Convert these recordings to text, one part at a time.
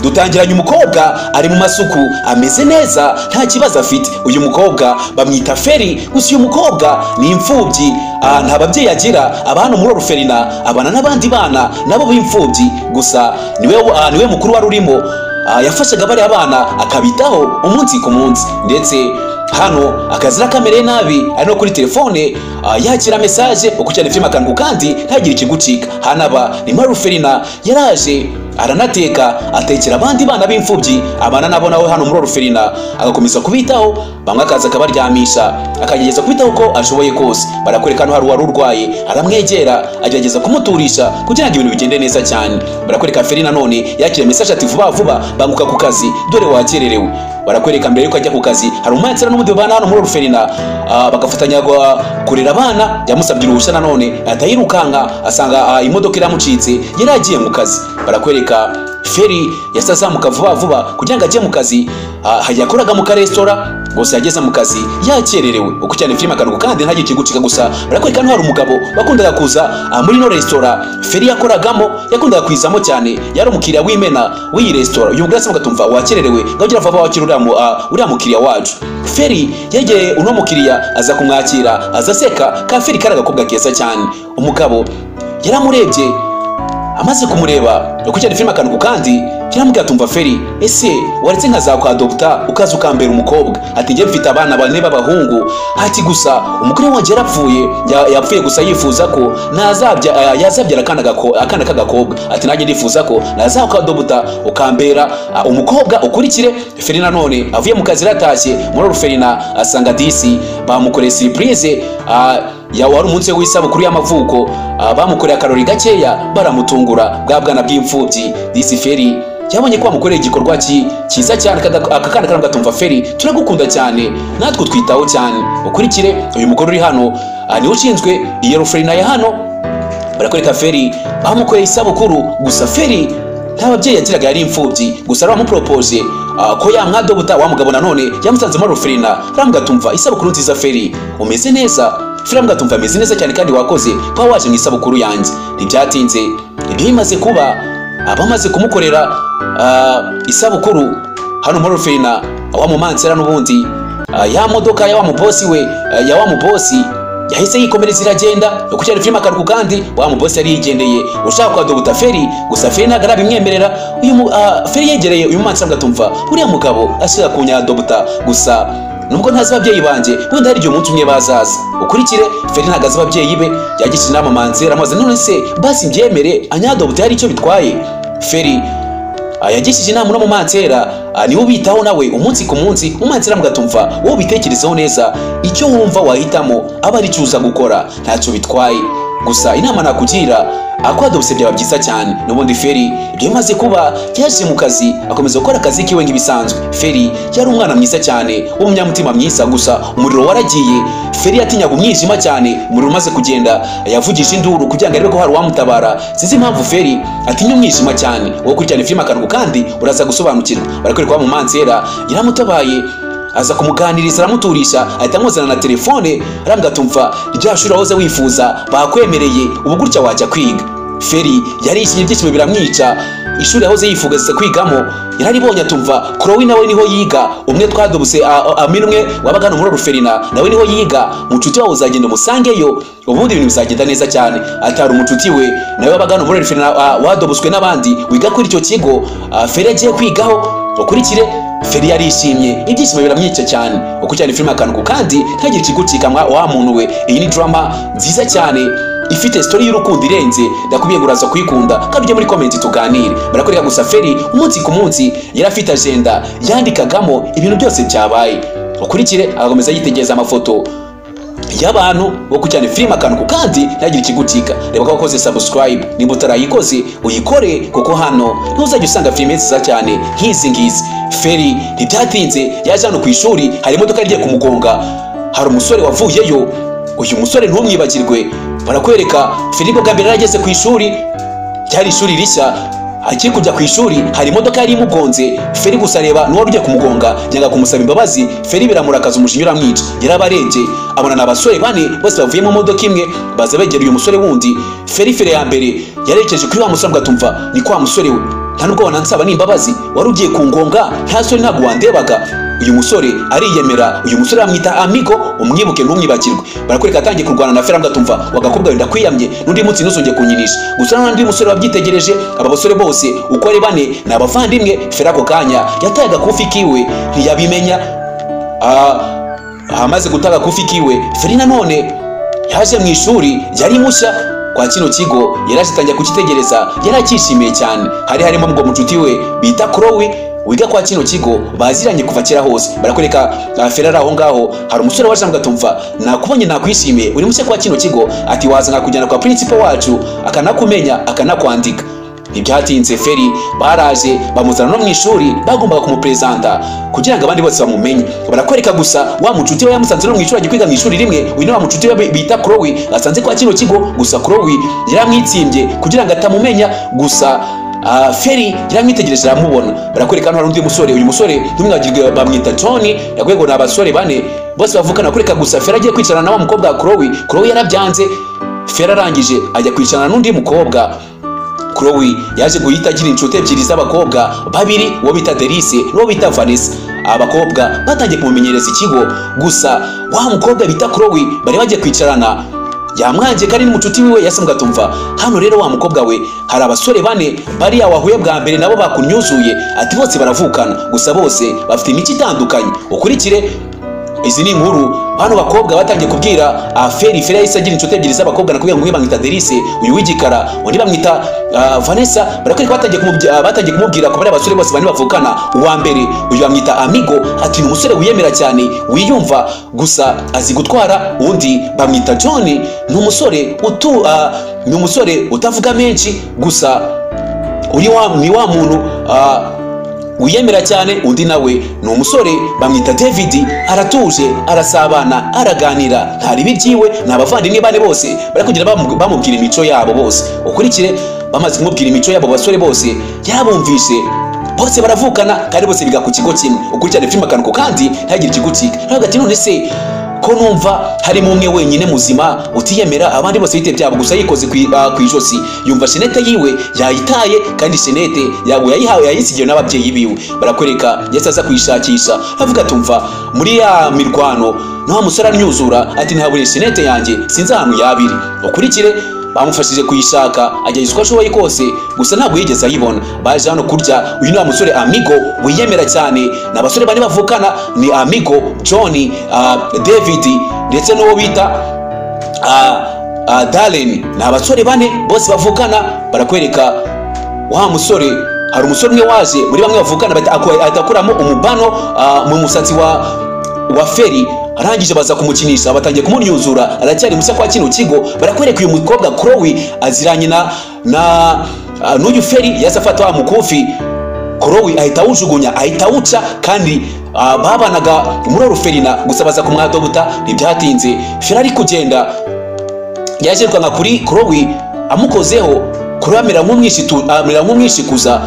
dutangiranye umukobwa ari mu masuku ameze neza nta kibazo afite. Uyu mukobwa bamwita Feri, gusa uyu mukobwa ni imfubyi, nta babyeyi agira. Abana muri Oruferina abana n'abandi bana nabo b'imfubyi, gusa niwe mukuru wari urimo. Yafashaga bari abana akabitaho umunsi ku munsi, ndetse hano akazira kamereye nabi ari no kuri telefone yakira message uko cyane filime akangu kandi ntagire ikigucika. Hanaba ni muri Oruferina yaraje aranateka atekera abandi bana b'imfubyi, abana nabo nawe hano muri Oruferina agakomeza kubitaho, bamwe akaza akabaryamisha akagerageza kubitaho uko ashoboye kose. Barakwereka hano hari wari urwaye, aramwegera agerageza kumuturisha kugira ngo ibintu bigende neza cyane. Barakwereka Feri nanone yakira message ati vuba vuba banguka ku kazi dore wakererewe. Barakwereka mbere yuko ajya ku kazi hari umumansera n'umundi bana hano muri Oruferina bagafatanya kurera abana. Yamusabye uruhushya nanone atayirukanka asanga imodoka iramucitse yaragiye mu kazi. Barakwereka Feri yasazamuka vuba vuba kugira ngo ajye mu kazi, yakoraga mu karesitora gusa yageze mu kazi yakererewe uko cyane filime akantu kandi ntagire ikigucika. Gusa barakwereka hano hari umugabo bakundaga kuza muri no resitora Feri yakoragamo, yakundaga kwizamo cyane, yari umukiriya w'imena w'iyi resitora. Uyu mugabo asanga tumva wakererewe ngagira vuba wakira uriya mukiriya wacu. Feri yegeye uno mukiriya aza kumwakira azaseka ka Feri karaga kobwa keza cyane. Umugabo yaramurebye, amaze kumureba uko cyane filime akantu kandi kiramubwira tumva Feri, ese waretse nkazakwa Dr ukaza ukambera umukobwa? Ati ngiye mfite abana bane b'abahungu, ati gusa umugore wanjye yapfuye gusa yifuza ko yazabyara akana k'agakobwa. Ati nanjye ndifuza ko nazakwa Dr ukambera umukobwa ukurikire. Feri nanone avuye mu kazi ratashye muri Oruferina asanga disi bamukoreye surprise wari umunsi w'isabukuru y'amavuko, bamukoreye akarori gakeya baramutungura bwa bwana bw'imfubyi. Disi Feri yabonye ko bamukoreye igikorwa cyiza cyane. Aka kana karamubwira Feri turagukunda cyane natwe twitaho cyane ukurikire. Uyu mugore uri hano niwe ushinzwe iyi Oruferina ya hano. Barakwereka Feri bamukoreye isabukuru, gusa Feri nta babyeyi yagiraga, yari imfubyi. Gusa aramupropoje ko yamwadobuta. Wa mugabo nanone yamusanze muri Oruferina aramubwira isabukuru nziza Feri, umeze neza? Feri aramubwira ameze neza cyane kandi wakoze kuba waje mu isabukuru yanjye. Ntibyatinze ibyo bimaze kuba abamaze kumukorera isabukuru hano muri Oruferina, wa mumansera n'ubundi ya modoka ya wa mubosi we ya wa mubosi yahise yikomereza iragenda uko cyane filime akaruku kandi wa mubosi yari yigendeye ushaka kwadobuta Feri. Gusa Feri ntago arabimwemerera. Feri yegereye uyu mumansera atumva uriya mugabo ashaka kunyadobuta, gusa nubwo ntazi ababyeyi banje wenda hari igihe umunsi umwe bazaza ukurikire. Feri ntago azi ababyeyi be, yagishe inama mansera amaze none se basi mbyemere anyadobuta hari icyo bitwaye. Feri yagishije inama no mu mansera niwe ubitaho nawe umunsi ku munsi. Umumansera mugatumva wowe bitekerezeho neza, icyo wumva wahitamo aba ari cyuza gukora ntacyo bitwaye. Gusa inama nakugira akwadobuse byaba byiza cyane. Nubundi Feri ibyo bimaze kuba yaje mu kazi akomeza gukora akazi kiwe nk'ibisanzwe. Feri yari umwana mwiza cyane w'umunyamutima mwiza, gusa umuriro waragiye. Feri yatinyaga umwijima cyane, umuriro umaze kugenda yavugisha induru kugira ngo arebe ko hari uwamutabara. Sinzi impamvu Feri atinya umwijima cyane. Wowe kurikirana filime akantu kandi uraza gusobanukirwa. Barakwereka wa mumansera yaramutabaye aza kumuganiriza aramuturisha, ahita amuzana na telefone aramubwira rya shuri wahoze wifuza bakwemereye ubu gutya wajya kwiga. Feri yarishimye ibyishimo biramwica. Ishuri yahoze yifuza kwigamo yararibonye Chloe nawe niho yiga, umwe twadobuse aminwe wabaga no muri Oruferina nawe niho yiga. Mucuti wawe uzagenda umusangeyo ubundi ibintu bizagenda neza cyane. Atari umucuti we nawe wabaga no muri Oruferina wadobuswe n'abandi wiga kuri icyo kigo Feri agiye kwigaho ukurikire. Feri yarishimye ibyishimo biramwica cyane uko cyane filime akantu kandi ntagire ikigucika wa muntu we. Iyi ni drama nziza cyane ifite story y'urukundo irenze, ndakubiye guraza kuyikunda kandi ujye muri comment tuganire. Barakwereka gusa Feri umunsi ku munsi yari afite agenda yandikagamo ibintu byose byabaye ukurikire. Agakomeza yitegeza amafoto y'abantu wo kucyane filime akantu kandi ntagire ikigucika. Reba ko wakoze subscribe, nimba utarayikoze uyikore kuko hano ntuzajya usanga filime nziza cyane nk'izi ngizi. Feri ntibyatinze yaje hano ku ishuri, hari imodoka igiye kumugonga, hari umusore wavuyeyo. Uyu musore ntumwibagirwe. Barakwereka Feri bwa mbere yarageze ku ishuri, cyari ishuri rishya. Akiri kujya ku ishuri hari imodoka yari imugonze. Feri gusa reba n'uwari ugiye kumugonga yanga kumusaba imbabazi. Feri biramurakaza umujinya uramwica, yarabarenze abona n'abasore bane bose bavuye mu modoka imwe baza begera uyu musore wundi. Feri ya mbere yarekeje kuri wa musore atumva ni kwa musore we nta nubwo wanansaba n'imbabazi, wari ugiye kungonga, nta soni ntabwo wandebaga. Uyu musore ariyemera, uyu musore bamwita Amigo, umwibuke ntumwibagirwe. Barakwereka atangiye kurwana na Fera ngatumva wagakobwa wenda kwiyamye n'undi munsi ntuzongeye kunyinisha. Gusa n'undi musore wabyitegereje, aba basore bose uko ari bane ni abavandimwe. Fera ako kanya yataye agakufi kiwe ntiyabimenya. Amaze gutaga agakufi kiwe, Feri nanone yaje mu ishuri, yari mushya kwa kino kigo, yaraje atangiye kukitegereza, yarakishimiye cyane. Hari harimo ngo mucuti we bita Chloe wiga kwa kino kigo, baziranye kuva kera hose. Barakwereka Fera aho ngaho hari umusore waje ngatumva nakubonye nakwishimiye, uri mushya kwa kino kigo, ati waza nkakujyana kwa principal wacu akanakumenya akanakwandika. Ntibyatinze Feri baraje bamuzana no mu ishuri, bagombaga kumupresenta kugira ngo abandi bose bamumenye. Barakwereka gusa wa mucuti we yamusanze no mu ishuri, agikwiga mu ishuri rimwe. Uyu ni wa mucuti we bita Chloe asanze kwa kino kigo, gusa Chloe yaramwitsimbye kugira ngo atamumenya. Gusa Feri yaramwitegereje aramubona. Barakwereka hano hari undi musore, uyu musore ntumwagirwe bamwita John, yakwego n'abasore bane bose bavukana. Kureka gusa Feri agiye kwicarana na wa mukobwa wa Chloe yarabyanze. Feri arangije ajya kwicarana n'undi mukobwa. Chloe yaje guhita agira inshuti ebyiri z'abakobwa babiri, uwo bita Delice n'uwo bita Vanessa. Abakobwa batangiye kumumenyereza ikigo, gusa wa mukobwa bita Chloe bari bagiye kwicarana yamwanje kandi n'umucuti wiwe yasambwa tumva. Hano rero wa mukobwa we hari abasore bane bari yawahuye bwa mbere nabo bakunyuzuye, ati bose baravukana, gusa bose bafite imico itandukanye. Ukurikire izi ni inkuru. Hano bakobwa batangiye kubwira Feri yahise agira inshuti ebyiri z'abakobwa, nakubwira ngo umwe bamwita Delice, uyu w'igikara, undi bamwita Vanessa. Barakwereka batangiye kumubwira ko bari abasore bose bane bavukana. Uwa mbere uyu bamwita Amigo, ati ni umusore wiyemera cyane wiyumva, gusa azi gutwara. Undi bamwita John, ni umusore utavuga menshi, gusa ni wa muntu wiyemera cyane. Undi nawe ni umusore bamwita David, aratuje, arasabana, araganira, ntari bibyiwe. Ni abavandimwe bane bose bari kugira bamubwira imico yabo bose. Ukurikire bamaze kumubwira imico yabo basore bose yarabumvishe, bose baravukana kandi bose biga ku kigo kimwe. Ukurikirane filime akanuko kandi ntagire ikigucika. Ntabwo ati none se ko numva harimo umwe wenyine muzima utiyemera, abandi bose bite byabo, gusa yikoze ku ijosi. Yumva shenete yiwe yayitaye, kandi shenete yayihawe yayisigiye n'ababyeyi biwe. Barakwereka yese aza kuyishakisha, avuga tumva muri ya mirwano no musara nyuzura, ati ntabure shenete yanjye sinzi ahantu yabiri. Ukurikire bamufashije kuyishaka, ageze uko ashoboye kose, gusa ntabwo yigeze ayibona. Baje hano kurya. Uyu ni wa musore Amigo wiyemera cyane. N'abasore bane bavukana ni Amigo, John, David ndetse n'uwo bita Darren. Ni abasore bane bose bavukana. Barakwereka wa musore, hari umusore umwe waje muri bamwe bavukana atakuramo umubano mu musatsi wa Feri. Arangije baza kumukinisha, batangiye kumunyuzura, aracyari mushya kwa kino kigo. Barakwereka uyu mukobwa Chloe aziranye n'uyu Feri, yasa afata wa mukufi. Chloe ahita awujugunya, ahita awuca, kandi babanaga muri Ruferina, gusa baza kumwadobuta. Ntibyatinze Feri ari kugenda yaje kwanga kuri Chloe, amukozeho. Chloe amera nk'umwishikuza.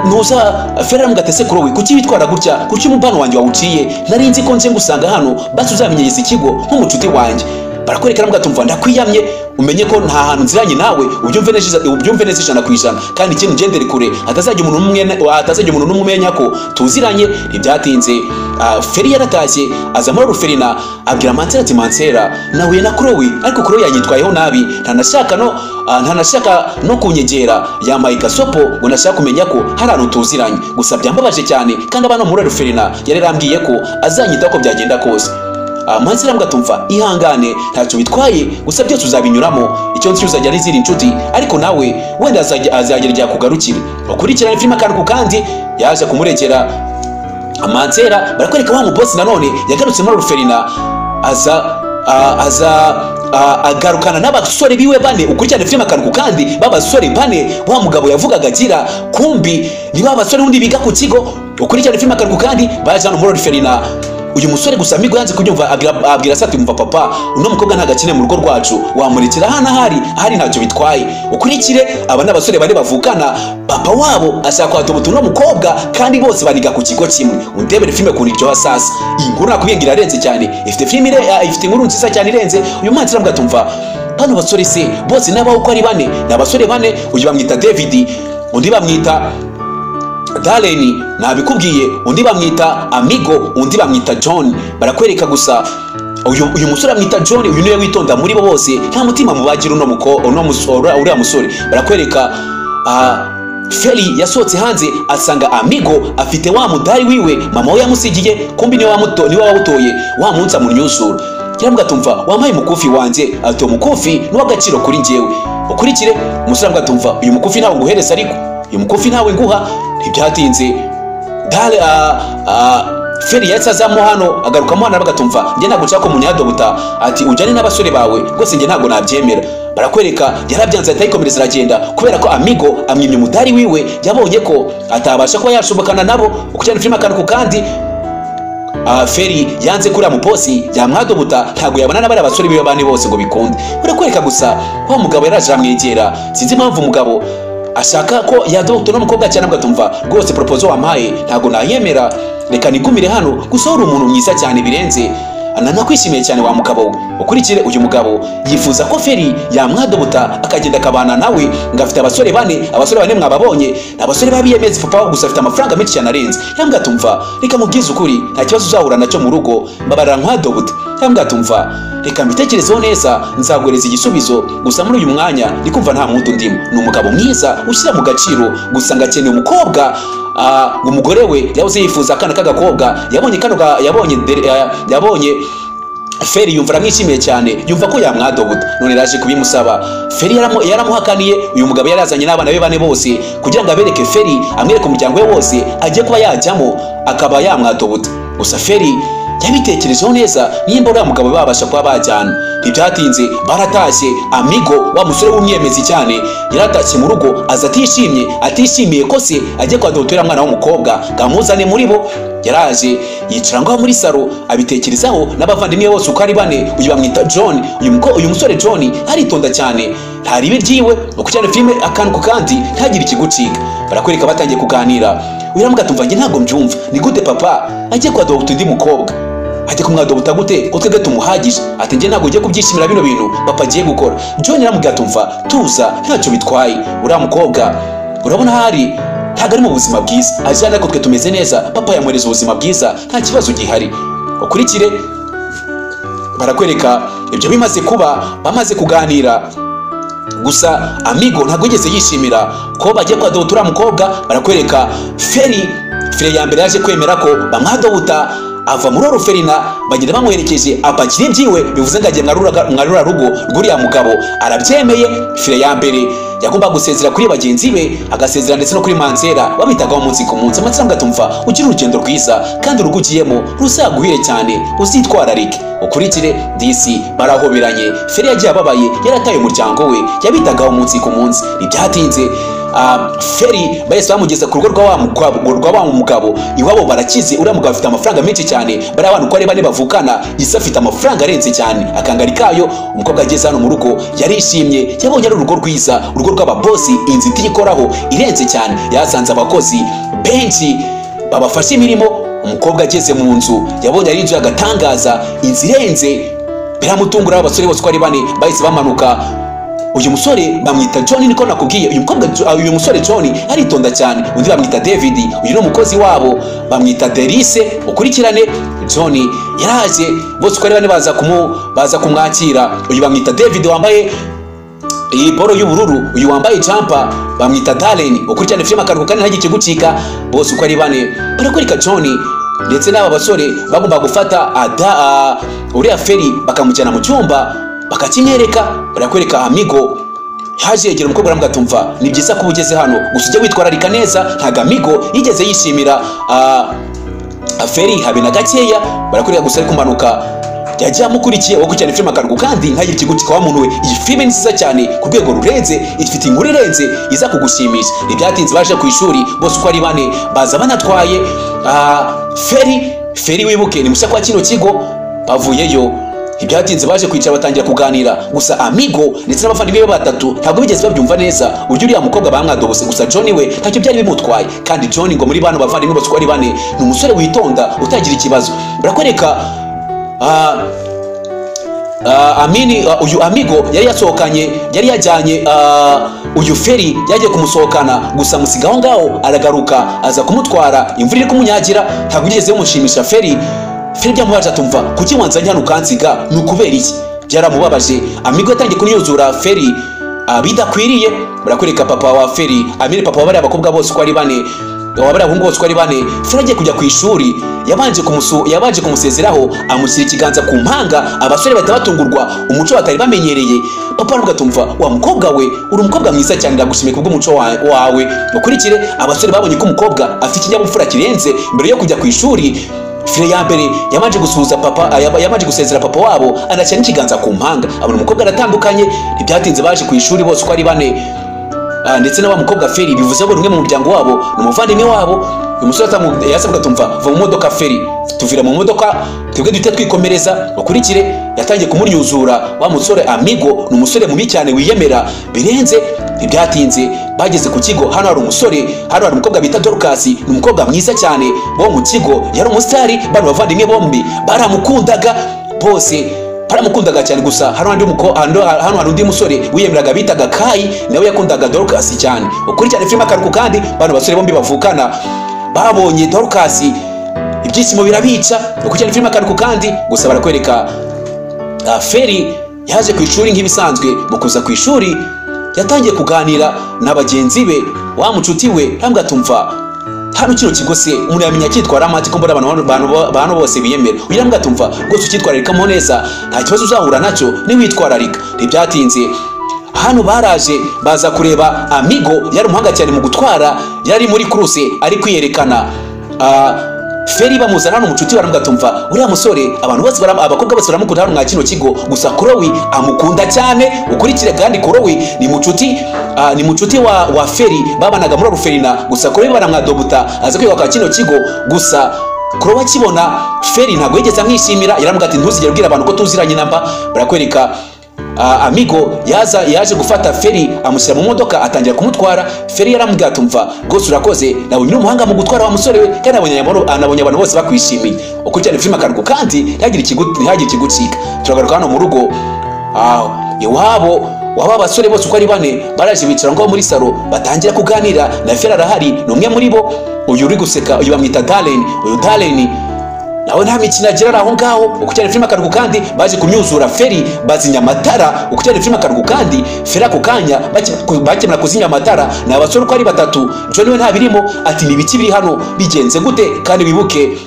Nuza Feri aramugate Chloe, kuki witwara gutya, kuki umubano wanjye wawuciye, nari nzi ko nje ngusanga hano basi uzamenyereza ikigo nk'umucuti wanjye. Barakwereka aramugate ndakwiyamye, umenye ko nta hantu nziranye nawe, ubyumve neza ijana ku ijana, kandi ikintu ugendere kure, atazajya umuntu n'umwe umenya ko tuziranye. Ntibyatinze Feri yaratashye, aza muri Ruferina, abwira Mansera ati Mansera nahuye na Chloe, ariko Chloe yanyitwayeho nabi, ntanashaka no kunyegera, yambaye gasopo ngo nashaka kumenya ko hari ahantu tuziranye. Gusa byambabaje cyane, kandi abana muri Ruferina yararambwiye ko azanyita ko byagenda kose. Mansera aramgatumva ihangane, ntacyo bitwaye, gusa byose uzabinyuramo. Icyo nzi uzajya ari ziri inshuti, ariko nawe wenda azagera kugarukira. Ukurikirane filime akanuko kandi yaje kumuregera Mansera. Barakwereka wa mubosi nanone yagarutse muri Ruferina, agarukana n'abasore biwe bane. Ukurikirane filime akanuko kandi babasore bane wa mugabo yavugaga agira, kumbi ni babasore undi biga ku kigo. Ukurikirane filime akanuko kandi baje hano muri Ruferina. Uyu musore gusa Amigo yanze kunyumva, abwira sati mva papa, uno mukobwa ntagakine mu rugo rwacu, wamurekera hana hari ntacyo bitwaye. Ukurikire aba n'abasore bari bavukana, papa wabo ashaka kwatobuta uno mukobwa, kandi bose baniga ku kigo kimwe. Undebere filime kuri iryo sasa. Iyi nkuru nakubwira irarenze cyane, ifite inkuru nziza cyane irenze. Uyu Mansera aramgatumva bano basore se bose n'abaho uko ari bane, n'abasore bane. Uyu bamwita David, undi bamwita Darlene nabikubwiye, undi bamwita Amigo, undi bamwita John. Barakwereka gusa uyu musore amwita John, uyu niwe witonda muri bo bose, nta mutima mubagira uriya musore. Barakwereka Feri yasohotse hanze asanga Amigo afite wa mudari wiwe mama we yamusigiye, kumbi niwe wawutoye wa munsi amunyuzura. Kiramubwira atumva wampaye umukufi wanje, ati umukufi ni w'agaciro kuri njyewe. Ukurikire umusore amubwira atumva uyu mukufi ntawe nguhereza, ariko uyu mukufi ntawe nguha. Ntibyatinze Feri yahise azamo hano agarukamo hano bagatumva njye ntabwo nshaka ko munyadobuta, ati ujyane n'abasore bawe rwose njye ntabwo nabyemera. Barakwereka yarabyanze atayikomereza aragenda kubera ko Amigo amwimye umudari wiwe, yabonye ko atabasha kuba yashobokana nabo. Ukujyana filime akantu ku kandi Feri yanze kuri amuposi yamwadobuta, ntabwo yabona n'abari abasore biwe bane bose ngo bikunde. Barakwereka gusa wa mugabo yaraje amwegera, sinzi impamvu umugabo ashaka ko yadobuta n'umukobwa cyane, bagatumva rwose proposal wampaye ntabwo nayemera, reka nigumire hano. Gusa uri umuntu mwiza cyane birenze, nanakwishimiye cyane wa mugabo we. Ukurikire uyu mugabo yifuza ko Feri yamwadobuta akagenda akabana nawe, ngafite abasore bane mwababonye, abasore babiyemeza papa we, gusa afite amafaranga menshi cyane arenze. Yambwira atumva reka mubwize ukuri nta kibazo uzahura nacyo mu rugo, mbabarira nkwadobuta. Yambwira atumva reka mbitekerezeho neza nzaguhereza igisubizo, gusa muri uyu mwanya ndikumva nta muntu ndimo. Ni umugabo mwiza ushyira mu gaciro, gusa ngakeneye umukobwa umugore we yabuze yifuza akana k'agakobwa. Yabonye Feri yumva aramwishimiye cyane, yumva ko yamwadobuta, none yaje kubimusaba. Feri yaramuhakaniye. Uyu mugabo yarazanye n'abana be bane bose kugira ngo abereke Feri, amwereke umuryango we wose agiye kuba yajyamo akaba yamwadobuta. Gusa Feri yabitekerejeho neza, nimba uriya mugabo babasha kuba bajyana. Ntibyatinze baratashye. Amigo wa musore w'umwiyemezi cyane yaratashye mu rugo aza atishimiye ko se agiye kwadobutura mwana w'umukobwa gamuzane muri bo. Yaraje yicara ngaho muri saro abitekerezaho n'abavandimwe bose uko ari bane. Uyu bamwita John, uyu musore John aritonda cyane, ntaribe ryiwe ukujyana filime akantu ku kandi ntagire ikigucika. Barakwereka batangiye kuganira. Uyu atumva njye ntabwo mbyumva, ni gute papa agiye kwadobuta undi mukobwa? Ati kumwadobuta gute ko twebwe tumuhagije? Ati njye ntabwo ugiye kubyishimira bino bintu papa agiye gukora. John yaramubwira atumva tuza ntacyo bitwaye, uriya mukobwa urabona hari ntabwo ari mu buzima bwiza, ajyana ko twe tumeze neza, papa yamwereza ubuzima bwiza, nta kibazo gihari. Ukurikire barakwereka ibyo bimaze kuba, bamaze kuganira. Gusa Amigo ntabwo yigeze yishimira ko bagiye kwadobutura mukobwa. Barakwereka Feri ya mbere yaje kwemera ko bamwadobuta, ava muri Ruferina bagenda bamuherekeje apakira ibyiwe, bivuze ngo agiye mwarura rugo rw'uriya mugabo. Arabyemeye. Feri ya mbere yagomba gusezera kuri bagenzi be, agasezera ndetse no kuri Mansera babitagaho umunsi ku munsi. Mansera ngatumva ugira urugendo rwiza kandi urugo ugiyemo ruzaguhire cyane, uzitwararike. Ukurikire DC barahoberanye. Feri yagiye ababaye, yarataye umuryango we, yabitagaho umunsi ku munsi. Ntibyatinze Feri bahise bamugeza ku rugo rwa wa mugabo. Iwabo barakize, uriya mugabo afite amafaranga menshi cyane, bari abantu uko ari bane bavukana, Gisa afite amafaranga arenze cyane. Akangari kayo umukobwa ageze hano mu rugo yarishimye, yabonye ari urugo rwiza, urugo rw'ababosi, inzu itikoraho irenze cyane. Yasanze abakozi benshi babafashe imirimo. Umukobwa ageze mu nzu yabonye ari inzu y'agatangaza, inzu irenze. Biramutungura abasore bose uko ari bane bahise bamanuka. Uyu musore bamwita John, niko nakubwiye. Uyu musore John aritonda cyane. Undi bamwita David, uyu ni umukozi wabo, bamwita Derice. Ukurikirane John yaraje, bose uko ari bane baza kumwakira. Uyu bamwita David wambaye iyi boro y'ubururu, uyu wambaye jumper bamwita Darlene. Ukurikirane filime akantu kandi ntagike gucika. Bose uko ari bane barakwereka John ndetse n'aba basore bagomba gufata uriya Feri bakamujyana mu cyumba bakakimwereka. Barakwereka Amigo yaje yegera umukobwa aramugatumva ni byiza ko ugeze hano, gusa ujye witwararika neza. Ntago Amigo yigeze yishimira Feri habe na gakeya. Barakwereka gusa ari kumanuka yagiye amukurikiye wo gucyana filime akantu kandi ntagire ikigucika wa muntu we. Iyi filime ni nziza cyane ku rwego rurenze, ifite inkuru irenze iza kugushimisha. Ntibyatinze baje ku ishuri bose uko ari bane baza banatwaye Feri wibuke ni mushya kwa kino kigo. Bavuyeyo ntibyatinze baje kwicara batangira kuganira. Gusa Amigo ndetse n'abavandimwe be batatu ntabwo bigeze babyumva neza uburyo uriya mukobwa bamwadobose. Gusa John we ntacyo byari bimutwaye, kandi John ngo muri bano bavandimwe bose uko ari bane ni umusore witonda utagira ikibazo. Barakwereka uyu amigo yari yasohokanye yari yajyanye uyu Feri yagiye kumusohokana gusa musigaho ngaho aragaruka aza kumutwara imvura iri kumunyagira ntabwo yigeze mushimisha Feri byamubaje atumva kuki wanzanye hano kansiga nukubera iki byaramubabaje amigo yatangiye kunyuzura Feri bidakwiriye barakwereka papa wa Feri papa wa bari abakobwa bose ko ari bane wabari abahungu bose ko ari bane Feri agiye kujya ku ishuri yabanje kumusezeraho amushyira ikiganza ku mpanga abasore bahita batungurwa umuco batari bamenyereye papa aravuga atumva wa mukobwa we uri umukobwa mwiza cyane ndagushimiye kubw'umuco wawe ukurikire abasore babonye ko umukobwa afite ikinyabupfura kirenze mbere yo kujya ku ishuri Feri ya mbere yabanje gusuhuza papa yabanje gusezera papa wabo anashyira n'ikiganza ku mpanga abona umukobwa aratandukanye ntibyatinze baje ku ishuri bose uko ari bane ndetse na wa mukobwa Feri bivuze ngo rumwe mu muryango wabo ni umuvandimwe wabo uyu musore yasabwa tumva va mu modoka Feri tuvira mu modoka twebwe duhita twikomereza ukurikire yatangiye kumunyuzura wa musore amigo ni umusore mubi cyane wiyemera birenze ntibyatinze bageze ku kigo hano hari umukobwa bita Dorcas ni umukobwa mwiza cyane bo mu kigo yari umusitari bano bavandimwe bombi baramukundaga bose baramukundaga cyane gusa hano hari undi musore wiyemeraga bitaga Kai nawe yakundaga Dorcas cyane ukurikirane filime akaruko kandi bano basore bombi bavukana babonye Dorcas ibyishimo birabica ukurikirane filime akaruko kandi gusa barakwereka Feri yaje ku ishuri nk'ibisanzwe mu kuza ku ishuri yatangiye kuganira na bagenzi be wa mucuti we hambwa tumva hano kino kigo se umuntu yamenya cyitwara amati ko mbona abantu bose biyemera uyirambwa tumva rwose ukitwararikamo neza nta kibazo uzahura nacyo niwitwararika ntibyatinze hano baraje baza kureba amigo yari umuhanga cyane mu gutwara yari muri kuruse ari kwiyerekana Feri bamuzana hano umucuti baramubwira tumva uriya musore abantu bose abakobwa bose baramukunda hano mwa kino kigo gusa Chloe amukunda cyane ukurikire kandi Chloe ni mucuti wa Feri babanaga muri Ruferina gusa Chloe baramwadobuta aza kwiga kwa kino kigo gusa Chloe akibona Feri ntabwo yigeze amwishimira yaramubwira ati ntuzigere ubwira abantu ko tuziranye namba barakwereka amigo yaje gufata Feri amushyira mu modoka atangira kumutwara Feri yaramubwira tumva rwose urakoze nabonye umuhanga mu gutwara wa musore we kandi anabonye abantu bose bakwishimiye ukurikirane filime akaruko kandi ntihagire ikigucika turagaruka hano mu rugo iwabo waba basore bose uko ari bane baraje bicara ngo muri salo batangira kuganira na Feri arahari ni umwe muri bo uyu uri guseka uyu bamwita Darlene nawe nta mikino agira aho ngaho ukurikirane filime akaruko kandi baje kumyuzura Feri bazinya amatara ukurikirane filime akaruko kandi Feri ako kanya bakemera kuzinya amatara ni abasore uko ari batatu John we ntabirimo ati ni ibiki biri hano bigenze gute kandi wibuke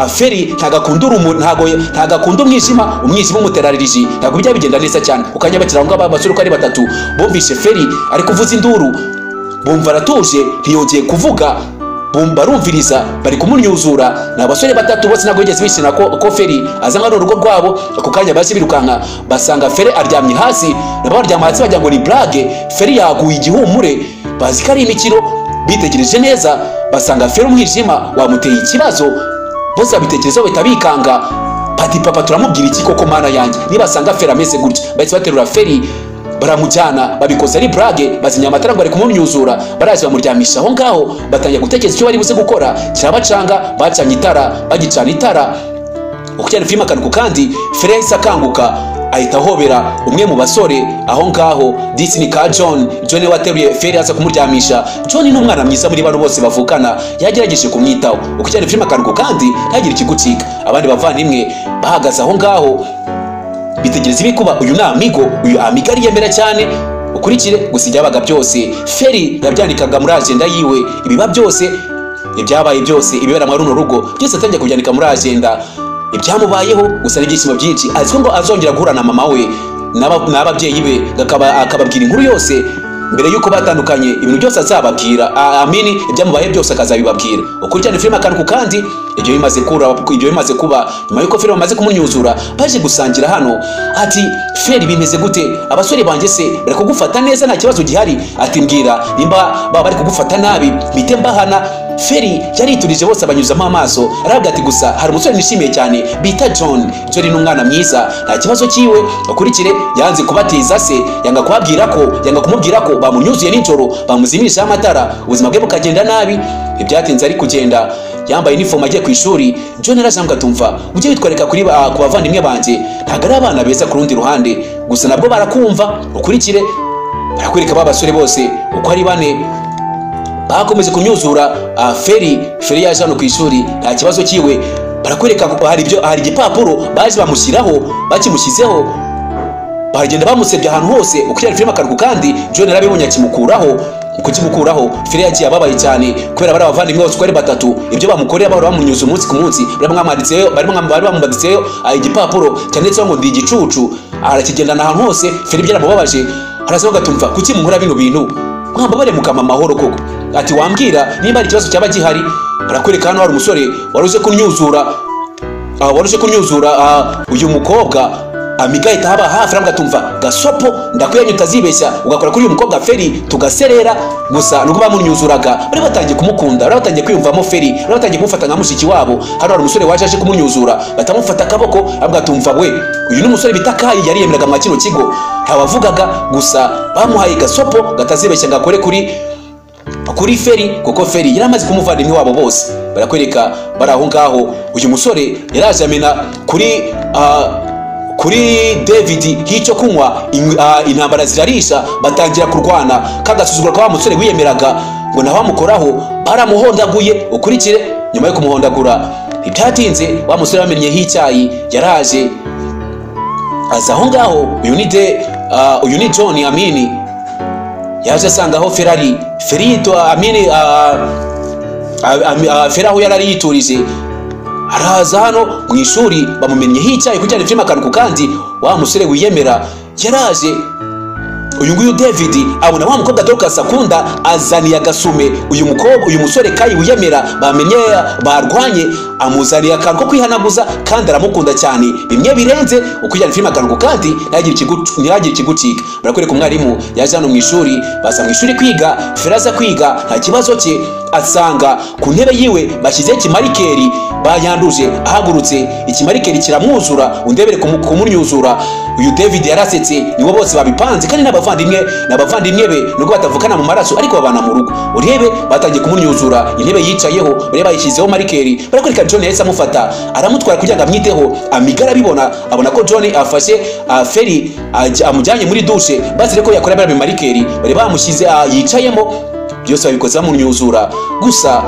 Feri ntagakunda umwijima umuterarije ntabwo bijya bigenda neza cyane ukanya bakira aho ngaho abasore uko ari batatu bumvishe Feri ari kuvuza induru bumva aratuje ntiyongeye kuvuga barumviriza bari kumunyuzura na abasore batatu bose ntabwo yigeze bishina ko Feri aza ngano urugo rwabo ako kanya baje birukanka basanga Feri aryamye hasi nabo baryama hasi bajya ngo ni blague Feri yaguye igihumure bazi ko ari imikino bitegereje neza basanga Feri umwijima wamuteye ikibazo bose babitekerezaho bahita bikanga pati papa turamubwira iki koko mana yanjye nibasanga Feri ameze gutya bahise baterura Feri baramujyana babikoze ari blague bazinya amatara ngo bari kumunyuzura baraje bamuryamisha aho ngaho batangiye gutekereza icyo bari buze gukora kirabacanga bacanye itara bagicana itara ukurikirane filime akaruko kandi Feri yahise akanguka ahita ahobera umwe mu basore aho ngaho Disney ka John wateruye Feri aza kumuryamisha John ni umwana mwiza muri bano bose bavukana yagerageje kumwitaho ukurikirane filime akaruko kandi ntagire ikigucika abandi bavandimwe bahagaze aho ngaho bitegereza ibikuba uyu amigo ariyemera cyane ukurikire gusa ibyabaga byose Feri yabyandikaga muri agenda yiwe ibiba byose ibyabaye byose ibibera muri runo rugo byose atangiye kubyandika muri agenda ibyamubayeho gusa n'ibyishimo byinshi aziko ngo azongera guhura na mama we n'ababyeyi be akababwira inkuru yose mbere yuko batandukanye ibintu byose azababwira ibyamubaye byose akazabibabwira ukurikirane filime akaruko kandi ibyo bimaze kuba nyuma yuko Feri bamaze kumunyuzura baje gusangira hano ati Feri bimeze gute abasore banjye se bari kugufata neza nta kibazo gihari ati mbwira nimba baba bari kugufata nabi mpite mbahana Feri yariturije bose abanyuzamo amaso aravuga ati gusa hari umusore nishimiye cyane bita John ni umwana mwiza nta kibazo cyiwe ukurikire yanze kubatiza se yanga kumubwira ko bamunyuzuye nijoro bamuzimisha amatara ubuzima bwe bukagenda nabi ibyatinze ari kugenda yambaye uniform agiye ku ishuri. John yarajambwa tumva ujye witwareka kuri ku bavandimwe banje ntago ari abana beza ku rundi ruhande, gusa nabwo barakumva ukurikire barakwereka babasore bose uko ari bane bakomeje kumyuzura. Feri yaje hano ku ishuri nta kibazo kiwe, barakwereka hari igipapuro baje bamushyiraho, bakimushyizeho baragenda bamusebye ahantu hose ukujya filime akaruko, kandi John yarabibonye akimukuraho. Kukimukuraho Feri yagiye ababaye cyane kubera bari abavandimwe bose uko ari batatu, ibyo bamukorera bahora bamunyuza umunsi ku munsi, bari bamwambaditseyo igipapuro cyanditseho ngo ndi igicucu. Arakigendana ahantu hose, Feri byaramubabaje, araza gatumva kuki muhura bino bintu, mwambabare mukama amahoro koko. Ati wambwira niba ari ikibazo cyaba gihari. Barakwereka hano hari umusore waruje kunyuzura uyu mukobwa. Amiga ahita haba hafi aramugatumva gasopo ndakwiyanye utazibeshya ugakora kuri uyu mukobwa Feri tugaserera. Gusa nuko bamunyuzuraga bari batangiye kumukunda, bari batangiye kwiyumvamo Feri, bari batangiye kumufata nka mushiki wabo. Hano hari umusore waje aje kumunyuzura, batamufata akaboko aramugatumva we uyu ni umusore bita Kayi yari yemeraga mu kino kigo ntawavugaga, gusa bamuhaye gasopo gatazibeshya ngakore kuri Feri kuko Feri yari amaze kumuvandimwe wabo bose. Barakwereka bari aho ngaho uyu musore yaraje amena kuri David hicyo kunywa. Intambara zirarisha batangira kurwana, kagasuzugura kwa musore wiyemeraga ngo nawamukoraho baramuhondaguye. Ukurikire nyuma yo kumuhondagura ibyatinze wa musore bamenyeho icyayi yaraje aza aho ngaho. Uyu ni John Amini yaje asanga aho Feri aho yarari yiturije. Araza hano mu ishuri bamumenyeho icyayi kujyana filime akaruko, kandi wa musore wiyemera yaraje. Uyu David abona wa mukobwa Dorcas akunda azaniye agasume uyu musore Kayi wiyemera bamenye barwanye, amuzaniye akantu ko kwihanaguza kandi aramukunda cyane bimwe birenze ukujyana filime akaruko, kandi ntihagire ikigucika. Barakwereka umwarimu yaje hano mu ishuri, baza mu ishuri kwiga. Feraza kwiga nta kibazo cye, asanga ku ntebe yiwe bashyizeho ikimarikeri bayanduje. Ahagurutse ikimarikeri kiramwuzura, undebere kumunyuzura. Uyu David yarasetse, nibo bose babipanze kandi n'abavandimwe be nubwo batavukana mu maraso ariko babana mu rugo. Urebe batangiye kumunyuzura, intebe yicayeho urebe bayishyizeho marikeri. Barakwereka John yahise amufata aramutwara kugira ngo amwiteho. Amiga arabibona abona ko John afashe Feri amujyanye muri dushe, bazire ko yakora bari marikeri bari bamushyize yicayemo. Byose babikoze bamunyuzura, gusa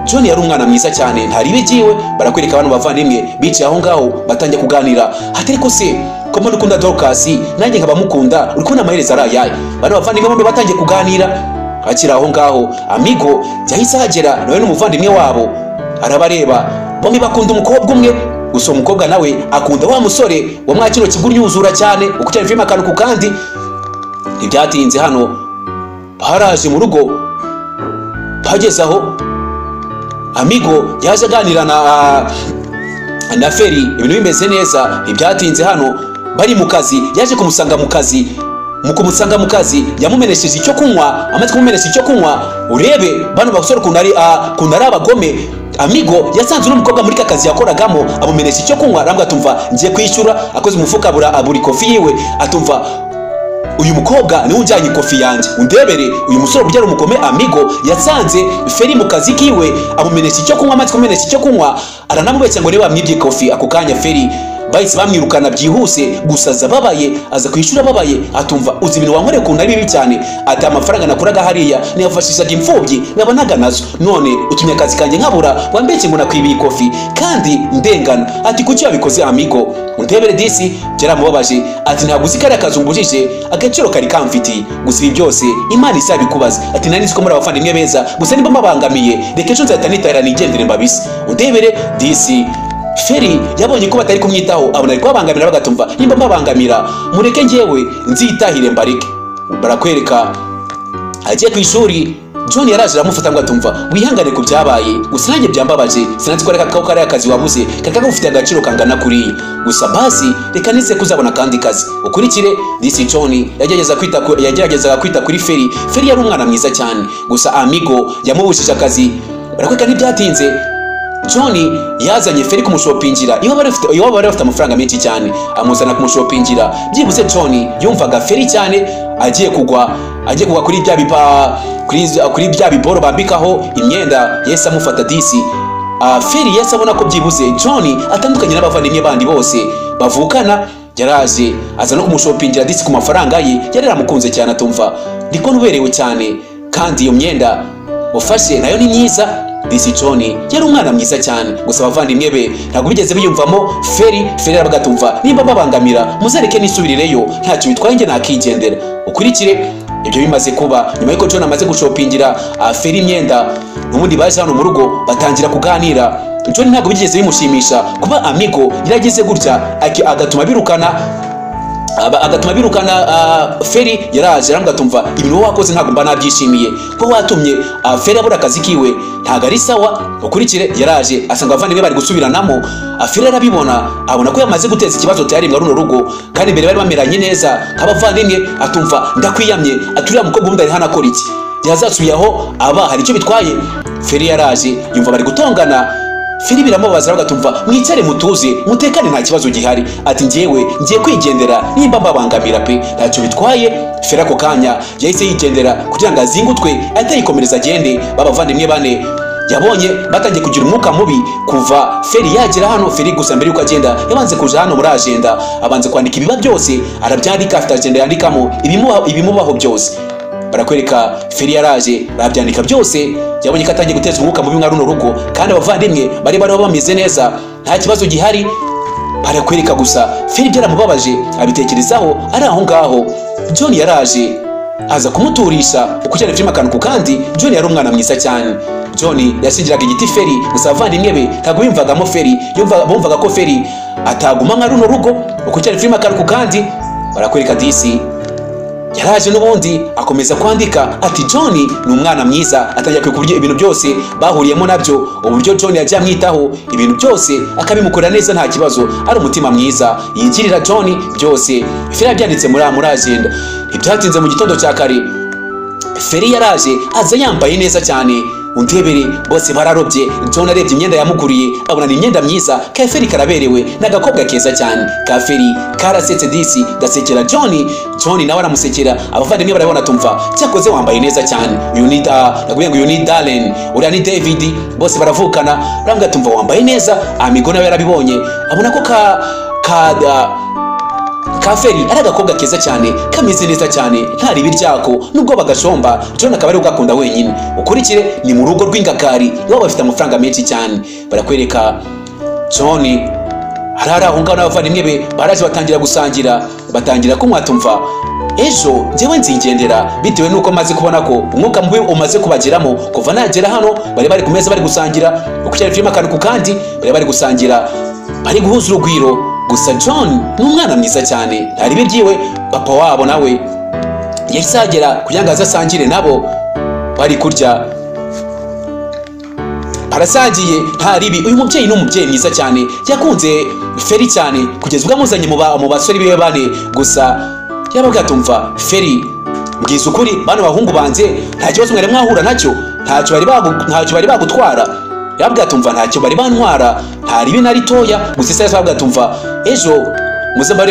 John yari umwana mwiza cyane ntaribigiwe. Barakwereka abantu bavandimwe bicaye aho ngaho batangiye kuganira. Ariko se ko mbona ukunda Dorcas nanjye nkabamukunda, uri kubona amaherezo ari ayahe? Bano bavandimwe bombi batangiye kuganira. Akira aho ngaho Amigo yahise ahagera nawe n'umuvandimwe wabo arabareba, bombi bakunda umukobwa umwe, gusa umukobwa nawe akunda wa musore wa mwakino kigunyuzura cyane ukujyana filime akaruko. Kandi ntibyatinze hano baraje mu rugo, bageze aho Amigo yaje aganira na Feri ibintu bimeze neza. Ntibyatinze hano bari mu kazi, yaje kumusanga mu kazi. Mu kumusanga mu kazi yamumenesheje icyo kunywa, amaze kumumenesha icyo kunywa. Urebe bano basore kuntu ari abagome. Amigo yasanze n'umukobwa muri kakazi yakoragamo amumenesha icyo kunywa, arambwa atumva ngiye kwishyura. Akoze umufuka abura kofi yiwe, atumva uyu mukobwa niwe unjyanye kofi yanjye, undebere uyu musore burya ari umugome. Amigo yasanze Feri mu kazi kiwe amumenesha icyo kunywa, amaze kumumenesha icyo kunywa aranamubeshya ngo niwe wamwibye kofi. Ako kanya Feri bahise bamwirukana byihuse, gusa aza kwishyura ababaye. Atumva uzi ibintu wankoreye ukuntu ari bibi cyane, ati amafaranga nakuraga hariya niyafashishaga imfubyi nabonaga nazo, none utumye akazi kanjye nkabura, wambeshye ngo nakwibiye kofi kandi ndengana. Ati kuki wabikoze Amigo? Undebere disi byaramubabaje. Ati ntabwo uzi kariya kazi umbujije agaciro kari kamfitiye, gusa ibi byose Imana izabikubaza. Ati nari nzi ko muri abavandimwe beza, gusa nimba mbabangamiye reka ejo nzahita nitahira nigendere mbabise. Undebere disi Feri yabonye ko batari kumwitaho, abona ari kubabangamira, bagatumva nimba mbabangamira mureke njyewe nzitahire mbareke. Barakwereka agiye ku ishuri. John yaraje aramufata ngo atumva wihangane ku byabaye, gusa nanjye byambabaje, sinanzi ko kari akazi wabuze kakagufitiye agaciro kangana kuriya, gusa basi reka nise kuzabona kandi kazi. Ukurikire disi John yageragezaga kwita kuri Feri. Feri yari umwana mwiza cyane, gusa Amigo yamubujije akazi. Barakwereka ntibyatinze John yazanye Feri kumushopingira. Iyo bari bafite amafaranga menshi cyane amuzana kumushopingira. Byibuze John yumvaga Feri cyane agiye kugwa kuri bya biboro bambikaho imyenda. Yese amufata disi Feri yahise abona ko byibuze John atandukanye n'abavandimwe bandi bose bavukana. Yaraje aza no kumushopingira disi ku mafaranga ye, yari yaramukunze cyane atumva ndiko nuberewe cyane, kandi iyo myenda ufashe nayo ni myiza. Disi John yari umwana mwiza cyane, gusa abavandimwe be ntabwo bigeze biyumvamo Feri arabagatumva nimba babangamira muzereke nisubirireyo, ntacyo bitwaye nge nakigendera. Ukurikire ibyo bimaze kuba nyuma yuko John amaze gushopingira Feri imyenda, n'ubundi baje hano mu rugo batangira kuganira. John ntabwo bigeze bimushimisha kuba Amigo yarageze gutya agatuma birukana Feri. Yaraje aramgatumva ibintu wakoze ntabwo mba nabyishimiye ko watumye Feri abura akazi kiwe, ntabwo ari sawa. Ukurikire yaraje asanga abavandimwe bari gusubiranamo. Feri arabibona abona ko yamaze guteza ikibazo tayari muri runo rugo, kandi mbere bari bameranye neza nk'abavandimwe. Atumva ndakwiyamye, aturiya mukobwa ubundi ari hano akora iki, yazasubiye aho aba hari icyo bitwaye. Feri yaraje yumva bari gutongana. Feri biramubaza agatumva mwicare mutuze mutekane nta kibazo gihari, ati njyewe ngiye kwigendera nimba mbabangamira pe ntacyo bitwaye. Feri ako kanya yahise yigendera kugira ngo azingutwe atayikomereza agende. Babavandimwe bane yabonye batangiye kugira umwuka mubi kuva Feri yagera hano. Feri gusa mbere yuko agenda yabanze kuja hano muri agenda, abanze kwandika ibiba byose arabyandika, afite agenda yandikamo ibimubaho byose. Barakwereka Feri yaraje arabyandika byose, yabonye ko atangiye guteza umwuka mubi mwa runo rugo, kandi abavandimwe bari bameze neza nta kibazo gihari. Barakwereka gusa Feri byaramubabaje abitekerezaho ari aho ngaho. John yaraje aza kumuturisha ukujyana filime akantu ku kandi. John yari umwana mwiza cyane. John yashingiraga igiti Feri, gusa abavandimwe be ntabwo bimvagamo Feri, bumvaga ko Feri ataguma mwa runo rugo ukujyana filime akantu ku kandi. Barakwereka disi yaraje n'ubundi akomeza kwandika ati John ni umwana mwiza, atangiye kwiga ibintu byose bahuriyemo nabyo, uburyo John yagiye amwitaho ibintu byose akabimukorera neza nta kibazo, ari umutima mwiza yigirira John byose. Feri yabyanditse muri agenda. Ntibyatinze mu gitondo cya kare Feri yaraje aza yambaye neza cyane. Undebere bose bararobye. John arebye imyenda yamuguriye abona ni imyenda myiza, ka Feri karaberewe n'agakobwa keza cyane. Ka Feri karasetse disi gasekera John nawe aramusekera. Abavandimwe barabona tumva cyakoze wambaye neza cyane, uyu ni Darren, uriya ni David, bose baravukana. Barambwira tumva wambaye neza. Amigo nawe yarabibonye abona ko ka Feri ari agakobwa keza cyane kameze neza cyane nta ribi ryako nubwo bagashomba. John akaba ari ugakunda wenyine. Ukurikire ni mu rugo rw'ingakari iwabo bafite amafaranga menshi cyane. Barakwereka John harari aho ngaho n'abavandimwe be baraje batangira gusangira, batangira kumwatumva ejo njyewe nzigendera bitewe nuko maze kubona ko umwuka mubi umaze kubageramo. Kuva nagera hano bari ku meza bari gusangira ukujyana filime akantu ku kandi, bari gusangira bari guhuza urugwiro. Gusa John ni umwana mwiza cyane ntari bibyiwe. Papa wabo nawe yahise agera kugira ngo azasangire nabo, bari kurya barasangiye nta ribi. Uyu mubyeyi ni umubyeyi mwiza cyane, yakunze Feri cyane kugeza ubwo amuzanye mu basore biwe bane. Gusa yababwira tumva Feri mbwiza ukuri bano bahungu banze nta kibazo mwari mwahura nacyo, ntacyo bari bagutwara. Yababwira tumva ntacyo bari bantwara, nta ribi na ritoya. Gusa isa yababwira tumva ejo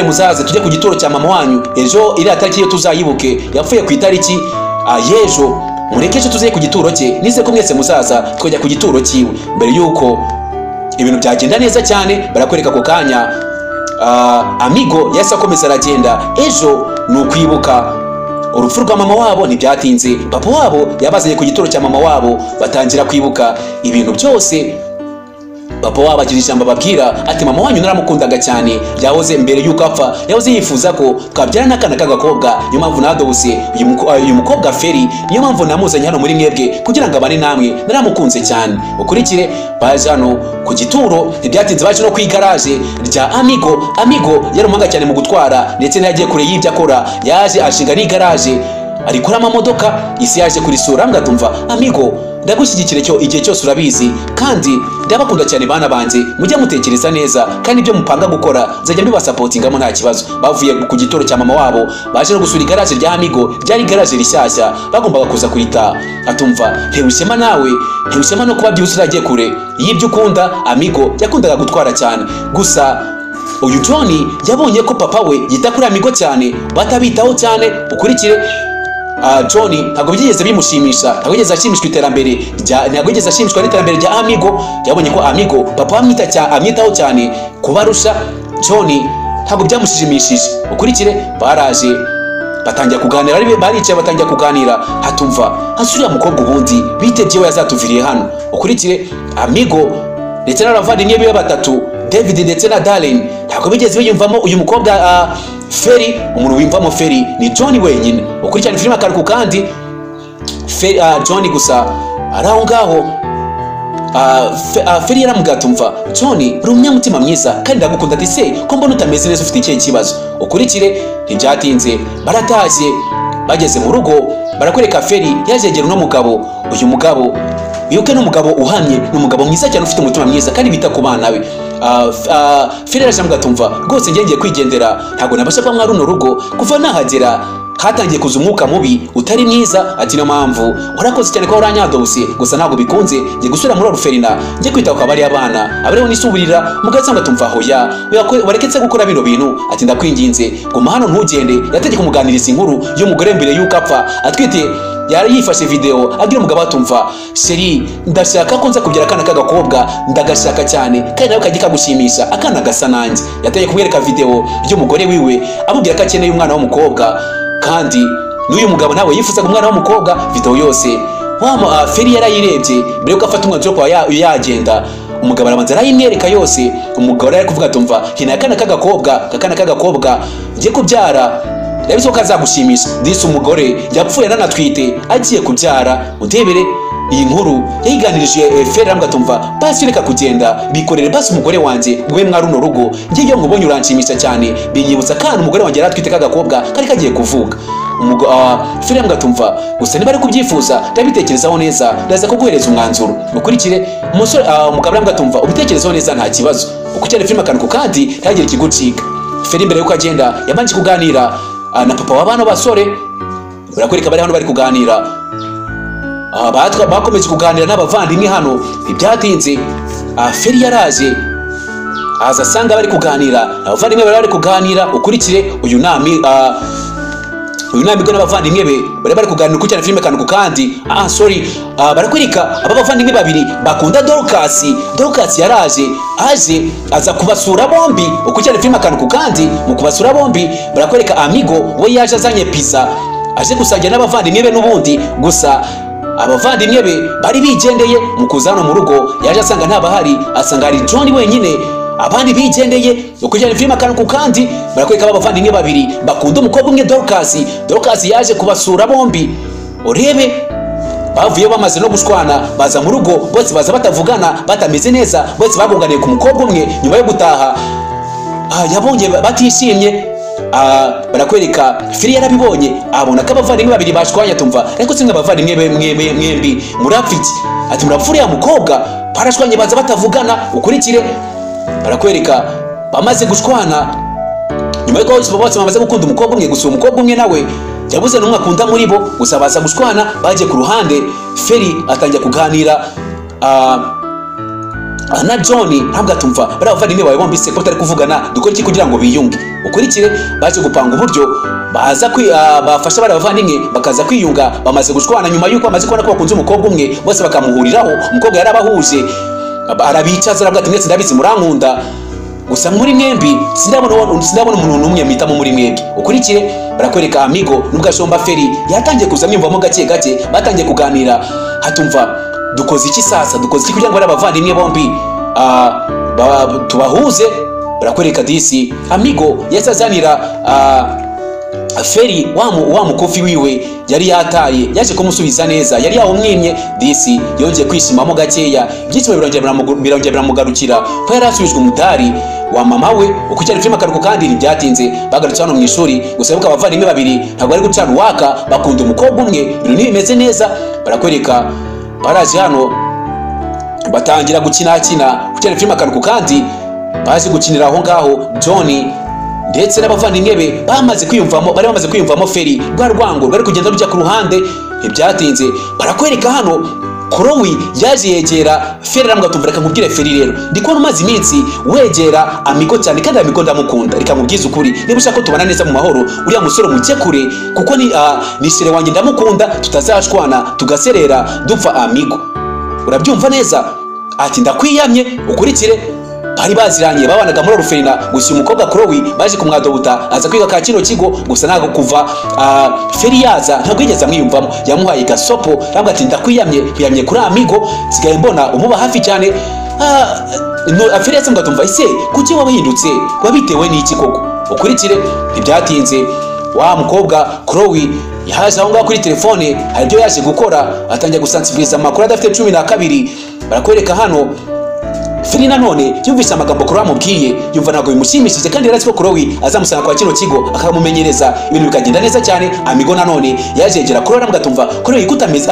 muzaze tujye ku gituro cya mama wanyu. Ejo iriya tariki yo tuzayibuke, yapfuye ku itariki y'ejo. Mureke ejo tuzaye ku gituro cye, nize ko mwese muzaza twajya ku gituro cyiwe mbere yuko ibintu byagenda neza cyane. Barakwereka ako kanya Amigo yahise akomeza aragenda. Ejo ni ukwibuka urupfu rwa mama wabo. Ntibyatinze papa wabo yabazanye ku gituro cya mama wabo, batangira kwibuka ibintu byose. Papa wabo agira ijambo ababwira ati mama wanyu naramukundaga cyane, yahoze mbere yuko apfa yahoze yifuza ko twabyara n'akana k'agakobwa. Niyo mpamvu nadose uyu mukobwa Feri, niyo mpamvu namuzanye hano muri mwebwe kugira ngo abane namwe, naramukunze cyane. Ukurikire baje hano ku gituro. Ntibyatinze baje no ku igaraje rya Amigo. Amigo yari umuhanga cyane mu gutwara ndetse n'yagiye kure y'ibyo akora, yaje ashinga n'igaraje arikora amamodoka. Isi yaje kurisura ngatumva Amigo ndagushyigikire cyo igihe cyose urabizi, kandi ndabakunda cyane bana banjye, mujye mutekereza neza kandi ibyo mupanga gukora nzajya mbibasapotingamo nta kibazo. Bavuye ku gituro cya mama wabo baje no gusura igaraje rya Amigo, ryari igaraje rishyashya bagombaga kuza kwita. Atumva nterushema nawe, nterushema no kuba byose uragiye kure y'ibyo ukunda. Amigo yakundaga gutwara cyane, gusa uyu John yabonye ko papa we yita kuri Amigo cyane, batabitaho cyane. Ukurikire John ntabwo byigeze bimushimisha, ntabwo yigeze ashimishwa iterambere ntabwo yigeze ashimishwa n'iterambere rya Amigo. Yabonye ko Amigo papa amwitaho cyane kubarusha. John ntabwo byamushimishije. Ukurikire baraje batangira kuganira, baricaye batangira kuganira, hatumva hasuriya mukobwa ubundi bitebye we yazatuviriye hano. Ukurikire Amigo ndetse n'abavandimwe be batatu David ndetse na Darren ntabwo bigeze biyumvamo uyu mukobwa Feri. Umuntu wimvamo Feri ni John wenyine. Ukurikirana filime akaruko kandi John gusa ari aho ngaho. Feri yaramugatumva John uri umunyamutima mwiza kandi ndagukunda, ati se ko mbona utameze neza ufite ikihe kibazo. Ukurikire ntibyatinze baratashye, bageze mu rugo barakwereka Feri yajegera uno mugabo. Uyu mugabo yuke n'umugabo uhamye, n'umugabo mwiza cyane ufite umutima mwiza kandi bita ku bana be. Feri aramugatumva rwose ngiye kwigendera, ntabwo nabasha kwa mwaruno rugo kuva nahagera hatangiye kuza umwuka mubi utari mwiza. Ati no mpamvu warakoze cyane ko waranyadose, gusa ntabwo bikunze ngiye gusubira muri Ruferina ngiye kwita ku bari abana abariho nisubirira. Mugatsanga tumva hoya wareketse gukora bino bintu. Ati ndakwinginze guma hano ntugende. Yategeka kumuganiriza inkuru y'umugore mbere yuko apfa atwite. Yari yifashe video agira umugabo atumva Sheri ndashaka ko nza kubyara akana k'agakobwa, ndagashaka cyane kandi nawe kajya kagushimisha, akana gasa nanjye. Yategeka kumwereka video y'umugore wiwe amubwira ko akeneye umwana w'umukobwa kandi n'uyu mugabo nawe yifuzaga umwana w'umukobwa. Video yose Feri yarayirebye mbere yuko afata umwanzuro ko yagenda. Umugabo arabanza arayimwereka yose. Umugabo ari kuvuga atumva hina akana k'agakobwa ngiye kubyara yabizo kazagushimisha. Ndise umugore yapfuye nanatwite agiye kubyara. Undebere iyi nkuru yayiganirije Feri aramgatumva basi reka kugenda bikorere basi umugore wanje mwe mwaruno rugo ngiye yo ngubonye uranshimisha cyane binyibutsa kandi umugore wanje yaratwite k'agakobwa kari kagiye kuvuga. Feri aramgatumva gusa niba ari kubyifuza ndabitekerezaho neza ndaza kuguhereza umwanzuro. Mukurikire umusore umugabo aramgatumva ubitekerezaho neza nta kibazo. Ukukira filime akanuko kandi ntagire kigucika. Feri mbere yuko agenda yabanje kuganira na papa w'abana basore. Urakwereka bari hano bari kuganira. Bakomeje kuganira n'abavandimwe hano. Ibyatinze Feri yaraje aza asanga bari kuganira, abavandimwe bari kuganira. Ukurikire uyu nami Amigo n'abavandimwe be bari kuganira kuri cyane filime kanuko kandi barakwereka aba bavandimwe babiri bakunda Dorcas yaraje aza kubasura bombi. Ukurikirana filime kanuko kandi mu kubasura bombi barakwereka Amigo we yaje azanye pizza aje gusangira n'abavandimwe be n'ubundi. Gusa abavandimwe be bari bigendeye mu kuzana mu rugo, yaje asanga ntabahari, asanga ari John wenyine abandi bigendeye. Ukujyana filime akanuko kandi barakwereka abavandimwe babiri bakunda umukobwa umwe Dorcas yaje kubasura bombi. Urebe bavuye bamaze no gushwana baza mu rugo bose baza batavugana batameze neza, bose bagunganiye ku mukobwa umwe. Nyuma yo gutaha yabonye batishimye. Barakwereka Feri yarabibonye abona ko abavandimwe babiri bashwanya tumva ariko simwe abavandimwe mwembi murapfiki. Ati murapfura ya mukobwa barashwanye baza batavugana. Ukurikire barakwereka bamaze gushwana nyuma yuko bose bamaze gukunda umukobwa umwe. Gusa umukobwa umwe nawe yabuze n'umwe akunda muri bo, gusa baza gushwana baje ku ruhande. Feri atangira kuganira na John ntabwo atumva bari abavandimwe bawe bombi se ko batari kuvugana dukora iki kugira ngo biyunge. Ukurikire baje gupanga uburyo baza bafasha bari abavandimwe bakaza kwiyunga bamaze gushwana. Nyuma yuko bamaze kubona ko bakunze umukobwa umwe bose bakamuhuriraho, umukobwa yarabahuje arabicaza aravuga ati mwese ndabizi murankunda, gusa muri mwembi sindabona umuntu n'umwe mwitamo muri mwembi. Ukurikire barakwereka Amigo nubwo ashomba Feri yatangiye kuza mwimvamo gake batangiye kuganira. Hatumva dukoze iki sasa, dukoze iki kugira ngo bari abavandimwe bombi tubahuze. Barakwereka disi Amigo yasazanira Feri wa mukofi wiwe yari yataye, yaje kumusubiza neza, yari yawumwimye. Disi yongeye kwishimamo gakeya, byitwa birongera biramugarukira ko yari asubijwe umudari wa mama we. Ukujyana filime akaruko kandi ntibyatinze bagarutse hano mu ishuri. Gusa yuko abavandimwe babiri ntabwo bari gucana uwaka, bakunda umukobwa umwe, ibintu ntibimeze neza. Barakwereka baraje hano batangira gukina kujyana filime akaruko kandi baje gukinira aho ngaho. John ndetse n'abavandimwe be bari bamaze kwiyumvamo Feri rwa rwango rwari kugenda rujya ku ruhande. Ibyatinze barakwereka hano Chloe yaje yegera Feri aramubwira ati reka nkubwire Feri rero ndikubona umaze iminsi wegera Amigo cyane kandi Amigo ndamukunda reka nkubwize ukuri niba ushaka ko tubana neza mu mahoro uriya musore muke kure kuko ni shere wanjye ndamukunda tutazashwana tugaserera dupfa Amigo urabyumva neza ati ndakwiyamye ukurikire bari baziranye babanaga muri Ruferina gusa umukobwa Chloe baje kumwadobuta aza kwiga ka kino kigo gusa nago kuva Feri yaza ntabwo yigeze amwiyumvamo yamuhaye gasopo ntabwo ati ndakwiyamye kwiyamye kuri Amigo sigaye mbona umuba hafi cyane Feri yasemba tumva ise kuki wabahindutse wabitewe n'iki koko ukurikire ntibyatinze wa mukobwa Chloe yaje aho ngaho kuri telefone hari ibyo yaje gukora atangiye gusensibiliza amakuru adafite 12 barakwereka hano Feri nanone yumvise amagambo Chloe amubwiye yumva ntabwo bimushimishije kandi yarazi ko Chloe azamusanga kwa kino kigo akamumenyereza ibintu bikagenda neza cyane Amigo nanone yaje yegera Chloe aramubwira tumva Chloe kutameze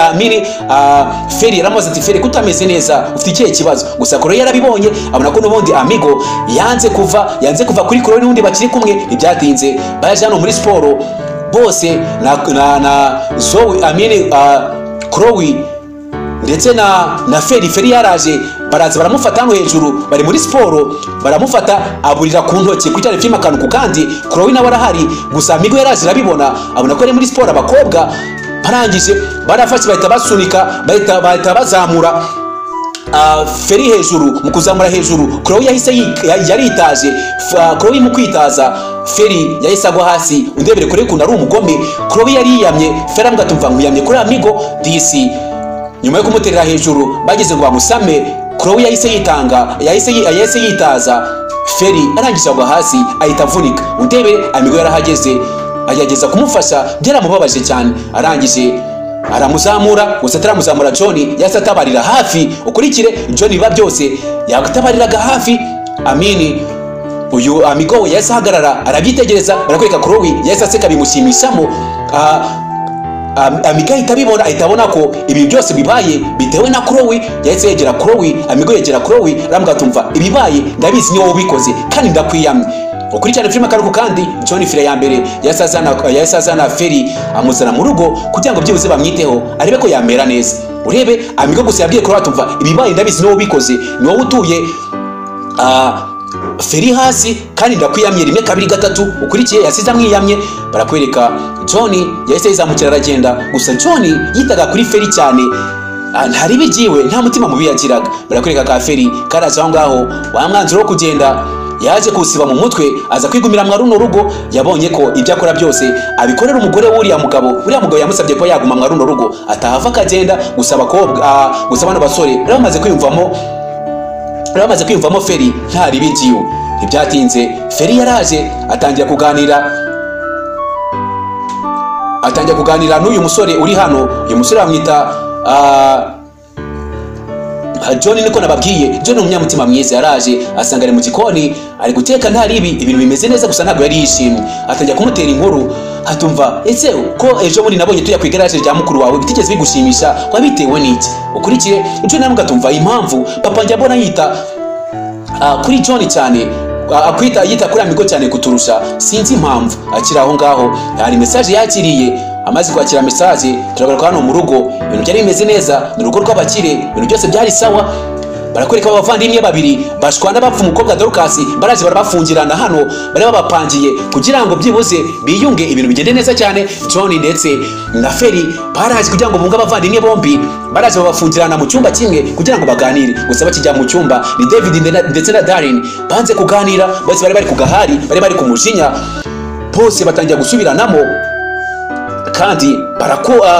Feri yaramubaza ati Feri kutameze neza ufite ikihe kibazo gusa Chloe yarabibonye abona ko n'ubundi Amigo yanze kuva kuri Chloe n'undi bakiri kumwe ibyatinze baje hano muri sport bose na Zoe Chloe ndetse na Feri yaraje baraza baramufata hano hejuru bari muri sport baramufata aburira ku ntoki kwitare filime akantu kandi Chloe nawe arahari gusa Amigo yaraje arabibona abona ko ari muri sport abakobwa barangije barafashe bahita basunika bahita bazamura Feri hejuru mu kuzamura hejuru Chloe yahise yaritaje Chloe mu kwitaza Feri yahise agwa hasi undebere kure kuna ari umugome Chloe yariyamye Feri amgatumva nkuyamye kuri Amigo DC nyuma yo kumuterera hejuru bageze ngo bamusame Chloe yahise yitaza Feri arangije agwa hasi ahita avunika undebe Amigo yarahageze ayageza kumufasha byaramubabaje cyane arangije aramuzamura gusa ataramuzamura John yahise atabarira hafi ukurikire John biba byose yatabariraga hafi uyu Amigo we yahise ahagarara arabyitegereza barakwereka Chloe yahise aseka bimushimishamo Amigo ahita abibona ahita abona ko ibi byose bibaye bitewe na Chloe yahise yegera Chloe Amigo yegera Chloe aramubwira tumva ibibaye ndabizi ni wowe ubikoze kandi ndakwiyamye ukurikirana filime akaruko kandi John Fire ya mbere yahise azana Feri amuzana mu rugo kugira ngo byibuze bamwiteho arebe ko yamera neza urebe Amigo gusa yabwiye Chloe tumva ibibaye ndabizi ni wowe ubikoze ni wowe utuye Feri hasi kandi ndakwiyamye rimwe kabiri gatatu ukurikiye yasize amwiyamye barakwereka John yahise yizamukira aragenda gusa John yitaga kuri Feri cyane ntari bigiwe nta mutima mubi yagiraga barakwereka ka Feri karaje aho ngaho wa mwanzuro wo kugenda yaje kusiba mu mutwe aza kwigumira mwa runo rugo yabonye ko ibyo akora byose abikorera umugore w'uriya mugabo yamusabye ko yaguma mwa runo rugo atahava akagenda gusa abakobwa gusa bano basore bamaze kwiyumvamo Feri ntari bigiwe ntibyatinze Feri yaraje atangira kuganira n'uyu musore uri hano uyu musore bamwita John niko nababwiye John umunyamutima mwiza yaraje asanga ari mu gikoni ari guteka ntari ibintu bimeze neza gusa ntabwo yari yishimye atangira kumutera inkuru hatumva ese ko ejo muri nabonye tujya ku igaraje rya mukuru wawe bitigeze bigushimisha wabitewe n'iki ukurikire John namwe gatumva impamvu papa njya mbona yita kuri John cyane yita kuri Amigo cyane kuturusha sinzi impamvu akira aho ngaho hari message yakiriye amaze kwakira message turagaruka hano mu rugo ibintu byari bimeze neza mu rugo rw'abakire ibintu byose byari sawa barakwereka abavandimwe babiri bashwana bapfa umukobwa Dorcas baraje barabafungirana hano bari babapangiye kugira ngo byibuze biyunge ibintu bigende neza cyane John ndetse na Feri baraje kugira ngo bunga abavandimwe bombi baraje babafungirana mu cyumba kimwe kugira ngo baganire gusa bakijya mu cyumba ni David ndetse na Darren banze kuganira bose bari kugahari bari kumujinya bose batangira gusubiranamo kandi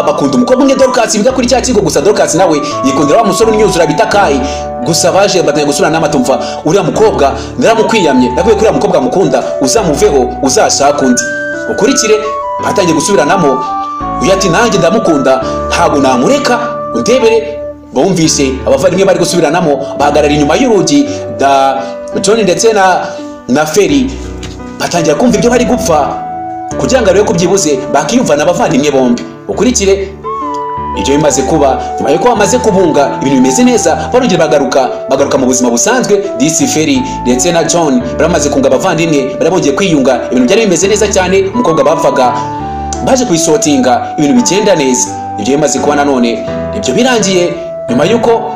bakunda umukobwa umwe Dorcas biga kuri cya kigo gusa Dorcas nawe yikundira wa musore unyuzura bita Kai gusa baje batanye gusubirana n'amatumva uriya mukobwa naramukwiyamye nakuye kuri uriya mukobwa mukunda uzamuveho uzashaka undi ukurikire batangiye gusubiranamo uyu ati nanjye ndamukunda ntabwo namureka undebere bumvise abavandimwe bari gusubiranamo bahagarara inyuma y'urugi John ndetse na Feri batangira kumva ibyo bari gupfa kugira ngo arebe ko byibuze bakiyumva n'abavandimwe bombi ukurikire ibyo bimaze kuba nyuma yuko bamaze kubunga ibintu bimeze neza barongera bagaruka mu buzima busanzwe DC Feri ndetse na John baramaze kunga abavandimwe barabongeye kwiyunga ibintu byari bimeze neza cyane umukobwa bapfaga baje kuyisotinga ibintu bigenda neza ibyo bimaze kuba nanone ibyo birangiye nyuma yuko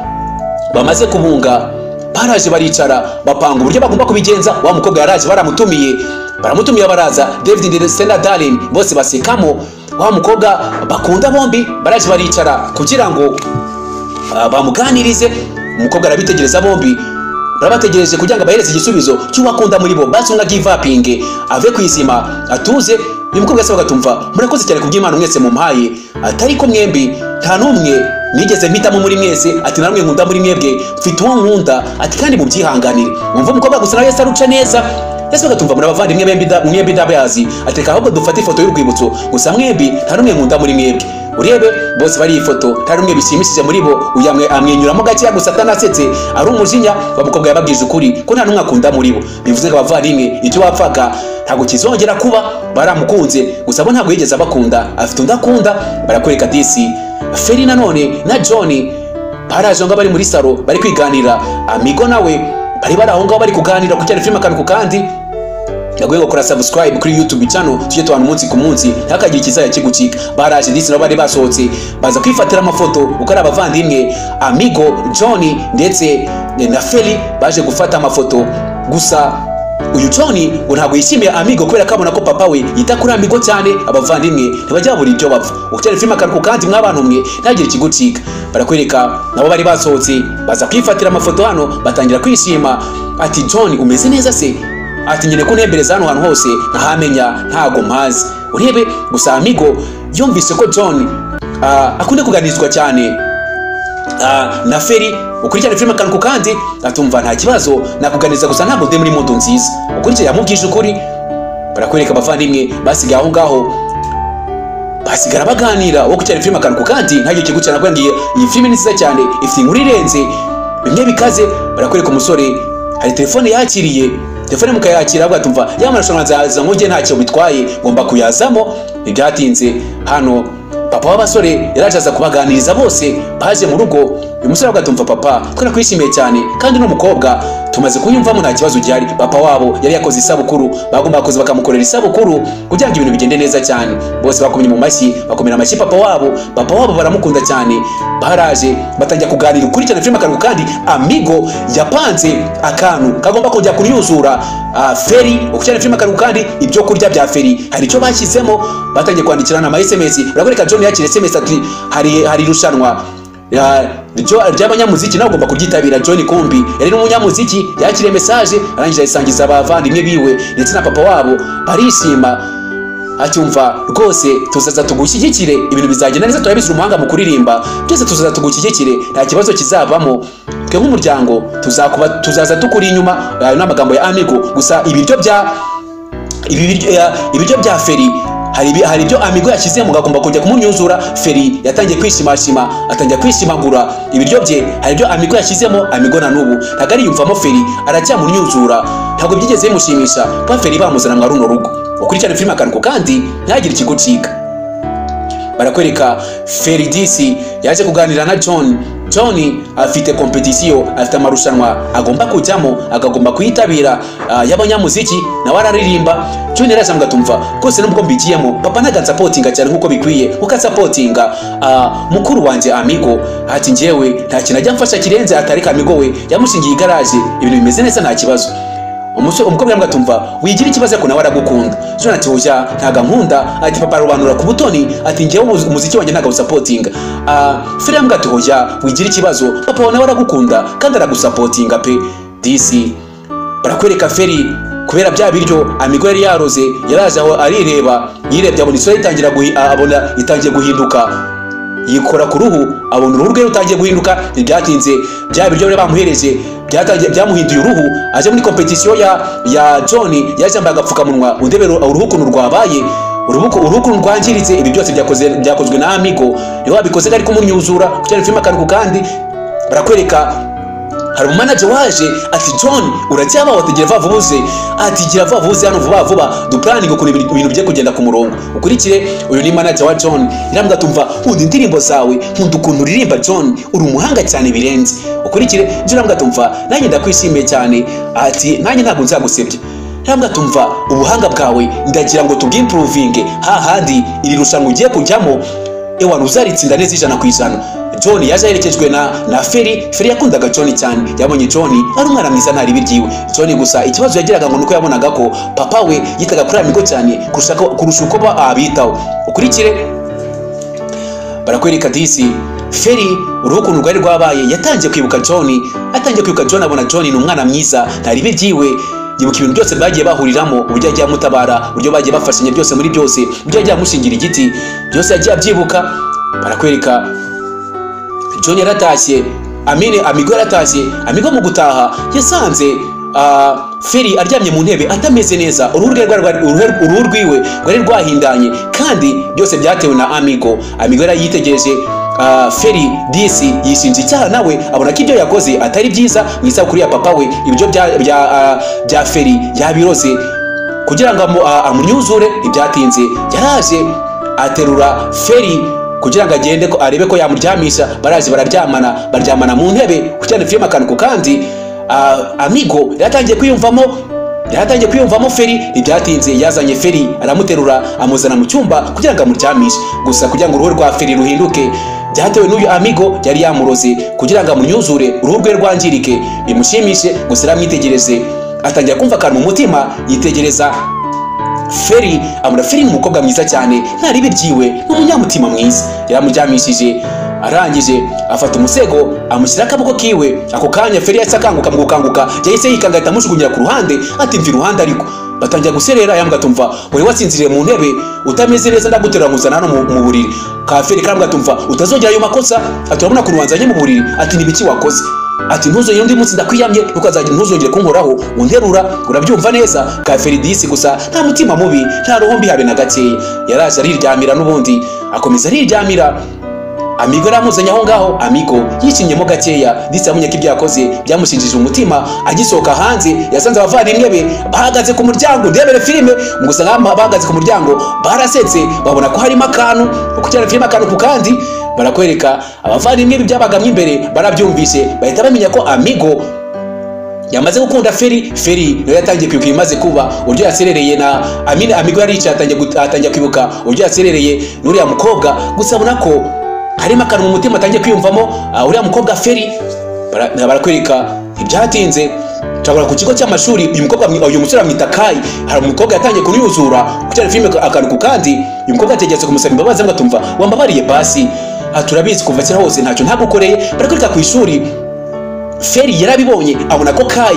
bamaze kubunga baraje baricara bapanga uburyo bagomba kubigenza. Wa mukobwa yaraje baramutumiye baraza David ndetse Stella Darling bose basekamo. Wa mukobwa bakunda bombi baraje baricara kugira ngo bamuganirize. Umukobwa arabitegereza bombi barabategereje kugira ngo bahereze igisubizo cy'uwakunda muri bo, basi unga give uping ave kwizima atuze. Uyu mukobwa yasaba gatumva murakoze cyane kuby'Imana mwese mumpaye, atari ko mwembi nta numwe nigeze mpitamo muri mwese, ati namwe nkunda muri mwebwe mfite uwo nkunda, ati kandi mubyihanganire. Umva umukobwa gusa nawe Yesu aruca neza. Yesu gatumva murabavandimwe mwembi ndabayazi, ati reka ahubwo dufate ifoto y'urwibutso, gusa mwembi nta numwe nkunda muri mwebwe. Urebe bose bari ifoto, nta numwe bishimishije muri bo. Uyamwe amwenyuramo gake gusa atanasetse, ari umujinya. Bamukobwa yababwije ukuri ko nta numwe akunda muri bo. Bivuze ko abavandimwe icyo bapfaga ntabwo kizongera kuba. Baramukunze gusa bo ntabwo yigeze abakunda, afite undi akunda. Barakwereka disi Feri nanone na John baraje ngo bari muri salo bari kwiganira. Amigo nawe bari aho ngaho bari kuganira ku cyane filime akantu kandi yaguye gukora subscribe kuri YouTube channel tujye tubana umunsi ku munsi ntakagira ikizaya kigucika. Baraje disi nabo bari basohotse baza kwifatira amafoto uko ari abavandimwe. Amigo, John ndetse na Feri baje gufata amafoto, gusa uyu John ngo ntabwo yishimiye Amigo kubera ko abona ko papa we yita kuri Amigo cyane. Abavandimwe ntibajya buri ibyo bapfa ucyane filime akantu kandi mw'abantu mwe ntagire ikigucika. Barakwereka nabo bari basohotse baza kwifatira amafoto hano batangira kwishima. Ati John umeze neza se? Ati nyine kuntembereza hano hantu hose ntahamenya ntago mpazi. Urebe gusa Amigo yumvise ko John akunde kuganizwa cyane na Feri. Ukurikirana filime akantu kandi atumva nta kibazo nakuganiza gusa ntabwo ndi muri modo nziza. Ukurikirana yamubwije ukuri. Barakwereka abavandimwe basigaye aho ngaho basigara baganira. Wo kucyana filime akantu kandi ntacyo kigucana kwangiye. Iyi filime ni nziza cyane, ifite inkuru irenze bimwe bikaze. Barakwereka umusore hari telefone yakiriye, telefone mukayakira ahubwo atumva yamarashana zaza ngoje ntacyo bitwaye ngomba kuyazamo. Ntibyatinze hano papa w'abasore yarajaza kubaganiriza bose baje mu rugo. Uyu musore agatumva papa twara kwishimiye cyane kandi no mukobwa tumaze kunyumvamo nta kibazo gihari. Papa wabo yari yakoze isabukuru, bagomba kuza bakamukorera isabukuru kugira ngo ibintu bigende neza cyane. Bose bakomye mu mashyi, bakomera amashyi papa wabo baramukunda cyane. Baraje batangira kuganira ukuri cyane filime akantu kandi Amigo yapanze akantu kagomba kujya kunyuzura Feri. Ukucyane filime akantu kandi ibyo kurya bya Feri hari icyo bashyizemo. Batangiye kwandikirana ama SMS. Barakoreka John yakire SMS ati hari rushanwa ry'abanyamuziki nawe ugomba kuryitabira. John kumbi yari n'umunyamuziki, yakiriye message arangije ayisangiza abavandimwe biwe ndetse na papa wabo. Barishima acyumva rwose tuzaza tugushyigikire, ibintu bizagenda neza, turabizira umuhanga mu kuririmba, byose tuzaza tugushyigikire, nta kibazo kizavamo, twe nk'umuryango tuzaza tukuri inyuma. Ayo n'amagambo ya Amigo. Gusa ibiryo bya Feri hari ibyo Amigo yashyize mu gagomba kujya kumunyuzura. Feri yatangiye kwishimashima, atangiye kwishimagura ibiryo bye. Hari ibyo Amigo yashyizemo, Amigo na nubu ntabwo ari yumvamo Feri aracyamunyuzura, ntabwo byigeze bimushimisha kwa Feri bamuzana mu runo rugo. Ukurikirana filime akantu kandi ntagire ikigucika. Barakwereka Feri disi yaje kuganira na John. John afite competition, afite amarushanwa agomba kujyamo, agomba kuyitabira y'abanyamuziki nawe araririmba. John yaraje ngatumva kose nubwo mbigiyemo papa ntaga supportinga cyane nkuko bikwiye, uka supportinga mukuru wanje Amigo. Ati njyewe nta kintu ajya mfasha kirenze atari Amigo we yamushingiye igaraje, ibintu bimeze neza nta kibazo. Umukobwa yamgatumva wigira ikibazo ko nawe aragukunda. John ati hoja ntaga nkunda. Ati papa rubanura ku butoni, ati njyewe umuziki wanjye ntaga supportinga. Feri yamgati hoja wigira ikibazo papa nawe aragukunda kandi aragusupportinga pe. Disi barakwereka Feri kubera bya biryo Amigo yari yaroze, yaraje aho arireba, yirebye abona isura itangiye guhinduka, yikora ku ruhu abona uruhu rwe rutangiye guhinduka. Ntibyatinze bya biryo bari bamuhereje byamuhinduye uruhu. Aje muri competition ya John yaje ambaye agapfukamunwa. Undebero uruhu kuntu rwabaye, uruhu kuntu rwangiritse. Ibi byose byakozwe na Amigo, niwe wabikoze ari kumunyuzura kucyane filime akantu kandi. Barakwereka hari umanager waje ati John uracyaba wategera vavuze, ati gira vavuze hano vuba duplanning ukuntu ibintu bye kugenda ku murongo. Ukurikire uyu ni manager wa John. Irambwa tumva undi indirimbo zawe nkunda ukuntu uririmba John, uri umuhanga cyane birenze. Ukurikire irambwa tumva nanjye ndakwishimiye cyane, ati nanjye ntabwo nzagusebye. Irambwa tumva ubuhanga bwawe ndagira ngo tubwimprovinge hahandi iri rushanwa ugiye kujyamo ewana uzaritsinda neza 100%. John yaje aherekejwe na Feri yakundaga John cyane, yabonye John ari umwana mwiza ntari biryiwe. John gusa ikibazo yagiraga ngo nuko yabonaga ko papa we yitaga kuri Amigo cyane kurusha uko abitaho. Ukurikire barakwereka disi Feri urukundo rwari rwabaye, yatangiye kwibuka John, abona John ni umwana mwiza ntari biryiwe, yibuka ibintu byose bagiye bahuriramo, uburyo yagiye amutabara, uburyo bagiye bafashanya byose muri byose, uburyo yagiye amushingira igiti, byose yagiye abyibuka. Barakwereka John yaratashye, Amigo yaratashye. Amigo mu gutaha yasanze Feri aryamye mu ntebe atameze neza, uruhu rwiwe rwari rwahindanye, kandi byose byatewe na Amigo yari yitegereje Feri disi yishinja icyaha, nawe abona ko ibyo yakoze atari byiza mu isabukuru ya papa we. Ibyo bya Feri yabiroze kugira ngo amunyuzure. Ibyatinze yaraje aterura Feri kugira ngo agende ko arebe ko yamuryamisha. Baraje baryamana mu ntebe kugira ngo filime akantu kandi Amigo yatangiye kwiyumvamo Feri. Ibyatinze yazanye Feri aramuterura amuzana mu cyumba kugira ngo amuryamishe. Gusa kugira ngo uruhu rwa Feri ruhinduke byatewe n'uyu Amigo yari yamuroze kugira ngo amunyuzure, uruhu rwe rwangirike bimushimishe. Gusa aramwitegereze atangira kumva akantu mu mutima, yitegereza Feri, amura Feri ni umukobwa mwiza cyane ntari biryiwe, n'umunyamutima mwiza. Yaramuryamishije, arangije afata umusego amushyira akaboko kiwe. Ako kanya Feri yahise akanguka, mu gukanguka yahise yikanga ahita amujugunyira ku ruhande, ati mva iruhande. Ariko batangira guserera, yambwa tumva wowe wasinziriye mu ntebe utameze neza, ndaguterura nkuzana hano mu buriri. Ka Feri karambwa tumva utazongera ayo makosa, aturabona ku rubanzanye mu buriri, ati nibiki wakoze, ati ntuzongere undi munsi ndakwiyamye, ukazagira ntuzongere kunkoraho unterura, urabyumva neza. Ka Feri disi gusa nta mutima mubi, nta roho mbi habe na gakeya, yaraje ariryamira n'ubundi akomeza ariryamira. Amigo yaramuzanye aho ngaho, Amigo yishinyemo gakeya, disi yamenye ko ibyo yakoze byamushinjije umutima. Agisohoka hanze yasanze abavandimwe be bahagaze ku muryango ndebere filime. Gusa bahagaze ku muryango barasetse, babona ko harimo akantu kugira filime akantu ku kandi. Barakwereka abavandimwe byabagamwe imbere, barabyumvise bahita bamenya ko Amigo yamaze gukunda Feri. Feri nayo yatangiye kwibuka ibimaze kuba, uburyo yaserereye na Amigo yaricaye atangiye kwibuka uburyo yaserereye n'uriya mukobwa. Gusa abona ko harimo akantu mu mutima atangiye kwiyumvamo uriya mukobwa Feri. Barakwereka ibyatinze turabona ku kigo cy'amashuri, uyu musore amwita Kai. Hari umukobwa yatangiye kunyuzura kugira filime akantu ku kandi. Uyu mukobwa ategetse kumusaba imbabazi, ngo atumva wambabariye basi, turabizi kuva kera hose ntacyo ntagukoreye. Barakwereka ku ishuri Feri yarabibonye, abona ko Kai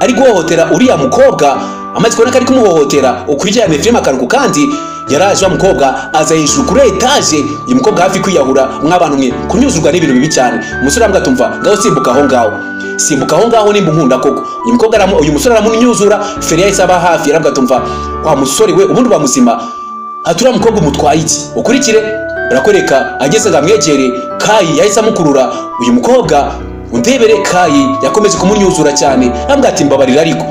ari guhohotera uriya mukobwa, amaze kubona ko ari kumuhohotera. Ukurikirane filime akantu ku kandi, yaraje wa mukobwa aza hejuru kuri etaje, uyu mukobwa hafi kwiyahura. Mw'abantu mwe kunyuzurwa n'ibintu bibi cyane. Umusore ambwa tumva ngaho simbuka aho ngaho nimba unkunda koko. Uyu musore aramunyuzura, Feri yahise aba hafi, yarambwa tumva wa musore we ubundi uba muzima, hatura mukobwa umutwaye iki. Ukurikire barakwereka ageze ngo amwegere, Kai yahise amukurura. Uyu mukobwa undebere Kai yakomeje kumunyuzura cyane, arambwa ati mbabarira. Ariko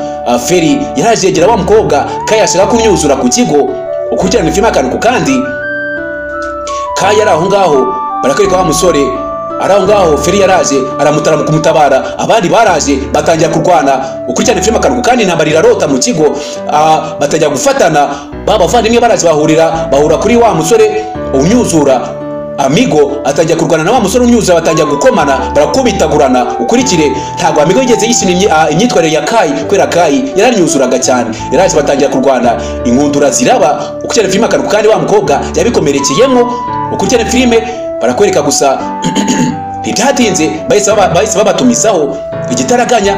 Feri yaraje yegera wa mukobwa, Kai yashaka kumnyuzura ku kigo. Ukurikirana filime akantu ku kandi, Kai yari aho ngaho. Barakwereka wa musore ari aho ngaho, Feri yaraje aramutara mu kumutabara, abandi baraje batangira kurwana. Ukurikirana filime akantu ku kandi, intambara irarota mu kigo, batangira gufatana. Bavandimwe baraje bahura kuri wa musore unyuzura. Amigo atangira kurwana na wa musore unyuzura, batangira gukomana, barakubitagurana. Ukurikire ntabwo Amigo yigeze yishimira imyitwarire ya Kai, kubera Kai yaranyuzuraga cyane. Yaraje batangira kurwana, inkundura ziraba. Ukurikirana filime akantu kandi, wa mukobwa yabikomerekeyemo. Ukurikirana filime barakwereka gusa ibyatinze bahise babatumizaho igitaraganya.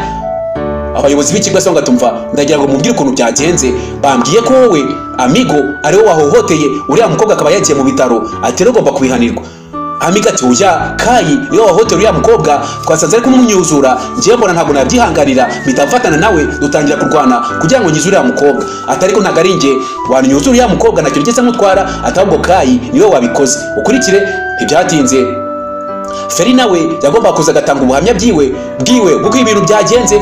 Abayobozi b'ikigo se ngatumva ndagira ngo mubwire ukuntu byagenze. Bambwiye ko wowe Amigo ariwe wahohoteye uriya mukobwa, akaba yagiye mu bitaro, ati rero ugomba kubihanirwa. Amigo ati oya, Kai niwe wahohoteye uriya mukobwa, twasanze ari kumumyuzura, ngiye mbona ntabwo nabyihanganira, bitafatana nawe dutangira kurwana kugira ngo nyize uriya mukobwa. Atari ko ntabwo ari nge wanyuzura uriya mukobwa, nacyo ngeze mutwara, atabwo Kai niwe wabikoze. Ukurikire ibyatinze Feri nawe yagomba kuza agatanga ubuhamya bwiwe kuko ibintu byagenze.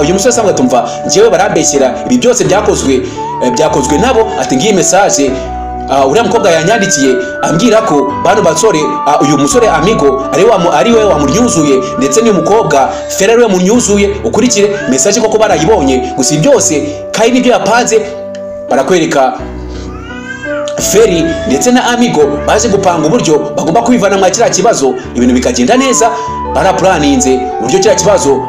Uyu musore asanga tumva ngewe barambeshyera, ibi byose byakozwe nabo. Ati ngiyi message uriya mukobwa yanyandikiye ambwira ko bano basore, uyu musore Amigo ari we wamunyuzuye, ndetse n'uyu mukobwa Feri ari we munyuzuye. Ukurikire message koko barayibonye. Gusa byose Kai nibyo yapanze. Barakwereka Feri ndetse na Amigo baje gupanga uburyo bagomba kwivana mu kiriya kibazo, ibintu bikagenda neza. Baraplaninze uburyo kiriya kibazo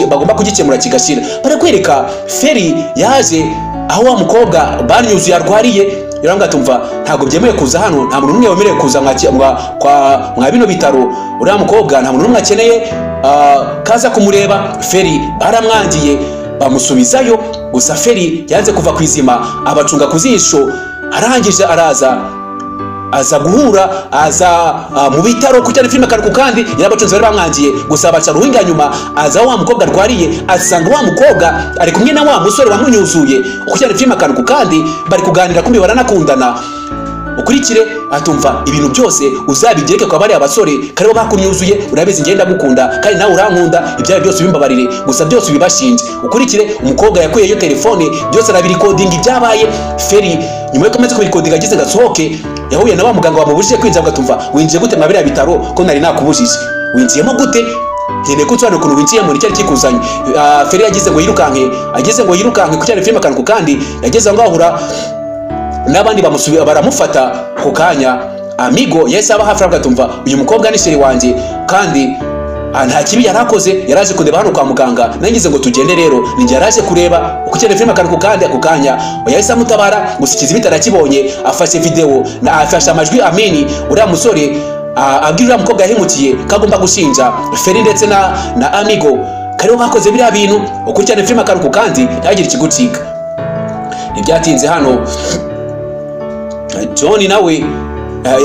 bagomba kugikemura kigashira. Barakwereka Feri yaje aho wa mukobwa banyuzuye arwariye, yaranga tumva ntago byemewe kuza hano, nta muntu umwe wemerewe kuza mwa bino bitaro, uriya mukobwa nta muntu umwe akeneye kaza kumureba. Feri baramwangiye bamusubizayo, gusa Feri yanze kuva kwizima abacunga kuzisho. Arangije aza guhura mu bitaro ku cyane filime karuko, kandi yarabacunze bari bamwangiye, gusa baca ruhinga nyuma aza wa mukobwa arwariye, asanga wa mukobwa ari kumwe na wa musore wamunyuzuye ku cyane filime karuko, kandi bari kuganira kumbi baranakundana. Ukurikire atumva ibintu byose uzabigereke kwa bari abasore karibo bakunyuzuye, urabizi ngenda gukunda kandi nawe urankunda, ibyawe byose bimbabarire, gusa byose bibashinje. Ukurikire umukobwa yakuyeyo telefone byose arabirikodinga ibyabaye. Feri nyuma yo komeza kubirikodinga agize gasohoke, yahuye na wa muganga wamubujije kwinjira, ugatumva winjiye gute mabira bitaro ko nari nakubujije, winjiyemo gute? Nkeneye ko nsobanura ukuntu winjiyemo n'icyo kikuzanye. Feri yagize ngo yirukanke ku cyane filime kanuko, kandi yageze aho ngahura n'abandi baramufata ku kanya. Amigo yese aba hafi agatumva uyu mukobwa ni sheri wanjye, kandi nta kibi yarakoze, yaraje kundeba hano kwa muganga, nangize ngo tugende rero, ninjye yaraje kureba uko cyane filime kanuko, kandi ako kanya yahise amutabara. Gusikiza ibitara kibonye, afashe video na afashe amajwi Amini uriya musore abwira uriya mukobwa yahimukiye kagomba gushinja Feri ndetse na Amigo karibo bakoze biriya bintu. Uko cyane filime kanuko, kandi ntagire ikigucika. Ntibyatinze hano John nawe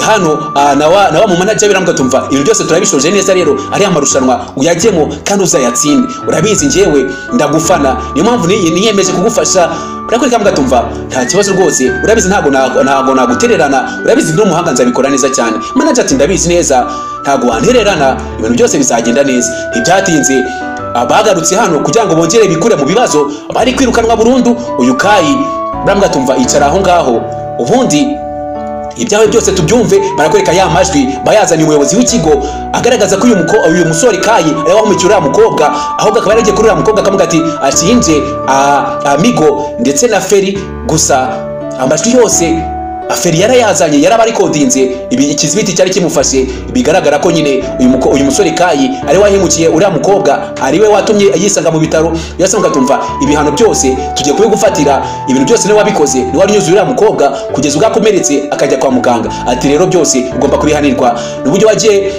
hano nawa mu manager birambuka tumva ibintu byose turabishoje neza, rero ari amarushanwa uyajyemo kandi uzayatsinde, urabizi ngewe ndagufana, niyo mpamvu niyemeje kugufasha. Barakweka mugatumva nta kibazo rwose, urabizi ntago nagutererana, urabizi ndi umuhanga nzabikora neza cyane. Manager ati ndabizi neza ntago wantererana, ibintu byose bizagenda neza. Ntibyatinze abagarutse hano kugira ngo bongere bikure mu bibazo, bari kwirukanwa burundu. Uyu Kayi baramuga tumva icara aho ngaho, ubundi ibyawe byose tubyumve. Barakwereka ya majwi bayazaniye umuyobozi w'ikigo agaragaza ko uyu musore Kayi ari wamucyura uriya mukobwa, ahubwo akaba yaragiye kuri uriya mukobwa akamuga ati ashinje Amigo ndetse na Feri. Gusa amajwi yose Feri yarayazanye, yarabarikodinze, ikizibiti cyari kimufashe. Bigaragara ko nyine uyu musore Kayi ari wahimukiye uriya mukobwa, ari we watumye yisanga mu bitaro. Yasanga tumva ibihano byose tugiye kubigufatira, ibintu byose ni wabikoze, ni wanyuzuye uriya mukobwa kugeza ugakomeretse akajya kwa muganga. Ati rero byose ugomba kubihanirwa, n'uburyo wagiye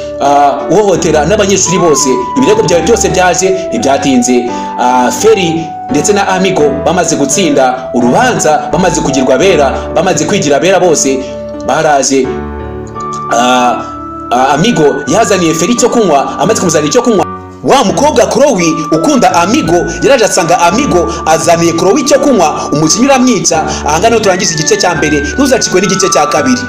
uhohotera n'abanyeshuri bose. Ibirego byawe byose byaje. Ntibyatinze Feri ndetse na Amigo bamaze gutsinda urubanza, bamaze kugirwa bera, bamaze kwigira bera, bose baraje. Amigo yazaniye Feri icyo kunywa, amaze kumuzanira icyo kunywa. Wa mukobwa Chloe ukunda Amigo yaraje asanga Amigo azaniye Chloe icyo kunywa, umukinnyi uramwica. Ahangana turangiza igice cya mbere, ntuzacikwe n'igice cya kabiri.